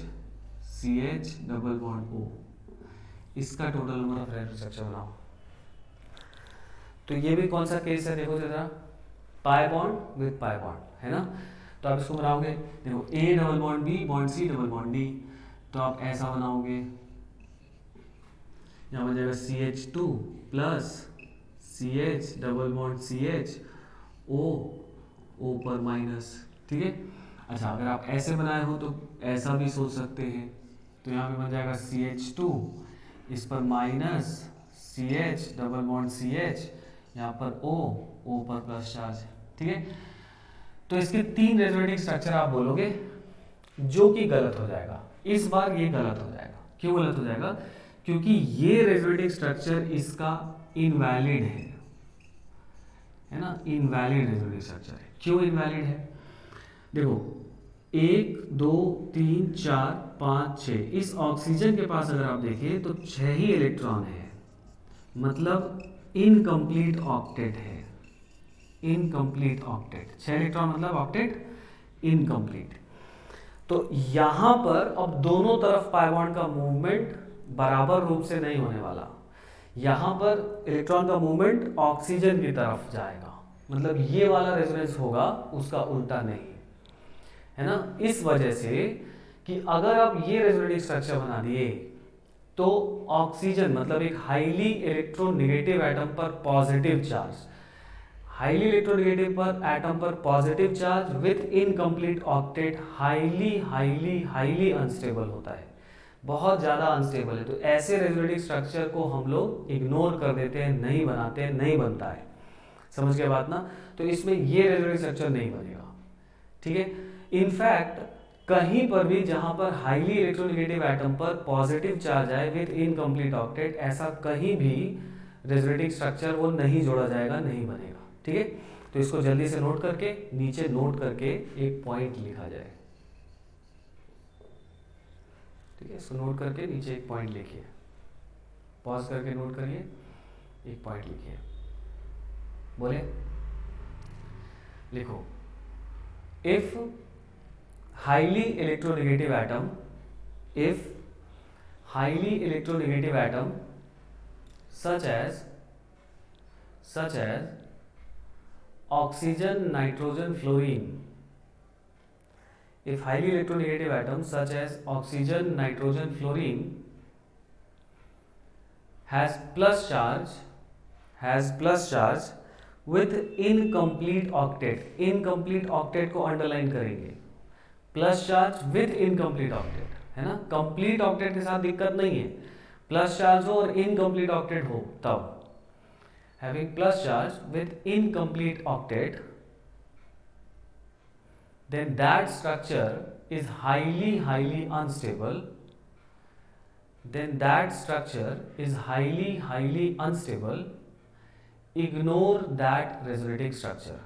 Speaker 1: CH double bond O, इसका total number of resonating structure बनाओ। तो ये भी कौन सा केस है? देखो जरा, pi bond with pi bond, है ना? तो आप इसको बनाओगे, देखो A double bond B bond C double bond D, तो आप ऐसा बनाओगे, यहाँ बन जाएगा CH2 plus CH double bond CH O पर माइनस। ठीक है, अच्छा अगर आप ऐसे बनाए हो तो ऐसा भी सोच सकते हैं, तो यहाँ पे बन जाएगा CH2, इस पर minus CH double bond CH, यहाँ पर O पर प्लस चार्ज। ठीक है, तो इसके 3 रेजोनेटिंग स्ट्रक्चर आप बोलोगे, जो कि गलत हो जाएगा। इस बार ये गलत हो जाएगा। क्यों गलत हो जाएगा? क्योंकि ये रेजोनेटिंग स्ट्रक्चर इसका इनवैलिड है ना, इनवैलिड रेजोनेटिंग स्ट्रक्चर है। क्यों इनवैलिड है? देखो 1 2 3 4 5 6, इस ऑक्सीजन के पास अगर आप देखें तो 6 ही इलेक्ट्रॉन है, मतलब इनकम्प्लीट ऑक्टेट है। इनकम्प्लीट ऑक्टेट, 6 इलेक्ट्रॉन मतलब ऑक्टेट इनकम्प्लीट। तो यहां पर अब दोनों तरफ पाई बॉन्ड का मूवमेंट बराबर रूप से नहीं होने वाला। यहां पर इलेक्ट्रॉन का मूवमेंट ऑक्सीजन की तरफ जाएगा, मतलब ये वाला रेजोनेंस होगा, उसका उल्टा नहीं, है ना। इस वजह से कि अगर आप ये रेजोनेटिंग स्ट्रक्चर बना दिए तो ऑक्सीजन मतलब एक हाईली इलेक्ट्रोनेगेटिव एटम पर पॉजिटिव चार्ज, हाईली इलेक्ट्रोनेगेटिव पर एटम पर positive charge with incomplete octet highly highly highly unstable होता है, बहुत ज़्यादा अनस्टेबल है। तो ऐसे रेजोनेटिंग स्ट्रक्चर को हम लोग इग्नोर कर देते हैं, नहीं बनाते हैं, नहीं बनता है। समझ गए बात ना? तो इसमें ये रेजोनेटिंग स्ट्रक्चर नहीं बनेगा। ठीक है, इनफैक्ट कहीं पर भी जहां पर हाईली इलेक्ट्रोनेगेटिव एटम पर पॉजिटिव चार्ज आए विथ इनकम्प्लीट ऑक्टेट, ऐसा कहीं भी रेजोनेटिंग स्ट्रक्चर वो नहीं जोड़ा जाएगा, नहीं बनेगा। ठीक है, तो इसको जल्दी से नोट करके नीचे नोट करके एक पॉइंट लिखा जाए। ठीक है, इसको नोट करके नीचे एक पॉइंट लिखिए, पॉज करके नोट करिए, एक पॉइंट लिखिए, बोले लिखो, if highly electronegative atom, if highly electronegative atom such as oxygen, nitrogen, fluorine, if highly electronegative atoms such as oxygen, nitrogen, fluorine has plus charge with incomplete octet, incomplete octet को underline करेंगे, plus charge with incomplete octet, है ना। Complete octet के साथ दिक्कत नहीं है, plus charge हो और इनकम्प्लीट ऑक्टेट हो तब, having plus charge with incomplete octet, then that structure is highly highly unstable, then that structure is highly highly unstable, ignore that resonating structure,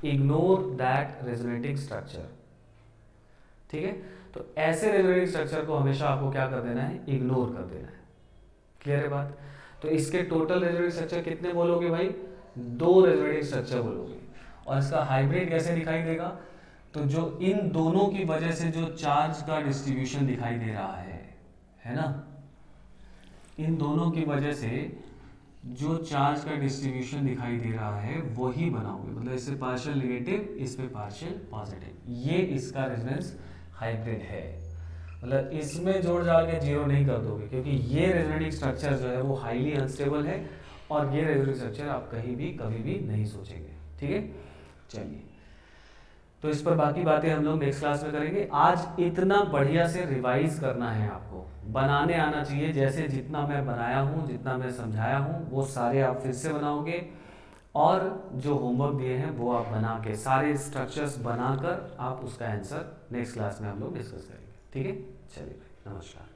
Speaker 1: ignore that resonating structure। ठीक है, तो ऐसे resonating structure को हमेशा आपको क्या कर देना है, इग्नोर कर देना है। क्लियर है बात? तो इसके टोटल रेजोनेटिंग स्ट्रक्चर कितने बोलोगे भाई? 2 रेजोनेटिंग स्ट्रक्चर बोलोगे। और इसका हाइब्रिड कैसे दिखाई देगा? तो जो इन दोनों की वजह से जो चार्ज का डिस्ट्रीब्यूशन दिखाई दे रहा है ना, इन दोनों की वजह से जो चार्ज का डिस्ट्रीब्यूशन दिखाई दे रहा है वही बनाओगे, मतलब इससे पार्शियल नेगेटिव, इस पे पार्शियल पॉजिटिव, ये इसका रेजोनेंस हाइब्रिड है। मतलब इसमें जोड़ जाड़ के जीरो नहीं कर दोगे, क्योंकि ये रेजोनेटिंग स्ट्रक्चर जो है वो हाईली अनस्टेबल है, और ये रेजोनेटिंग स्ट्रक्चर आप कहीं भी कभी भी नहीं सोचेंगे। ठीक है, चलिए, तो इस पर बाकी बातें हम लोग नेक्स्ट क्लास में करेंगे। आज इतना बढ़िया से रिवाइज करना है आपको, बनाने आना चाहिए, जैसे जितना मैं बनाया हूँ, जितना मैं समझाया हूँ, वो सारे आप फिर से बनाओगे, और जो होमवर्क दिए हैं वो आप बना के सारे स्ट्रक्चर्स बनाकर आप उसका आंसर नेक्स्ट क्लास में हम लोग डिस्कस करेंगे। ठीक है, चलिए, नमस्कार।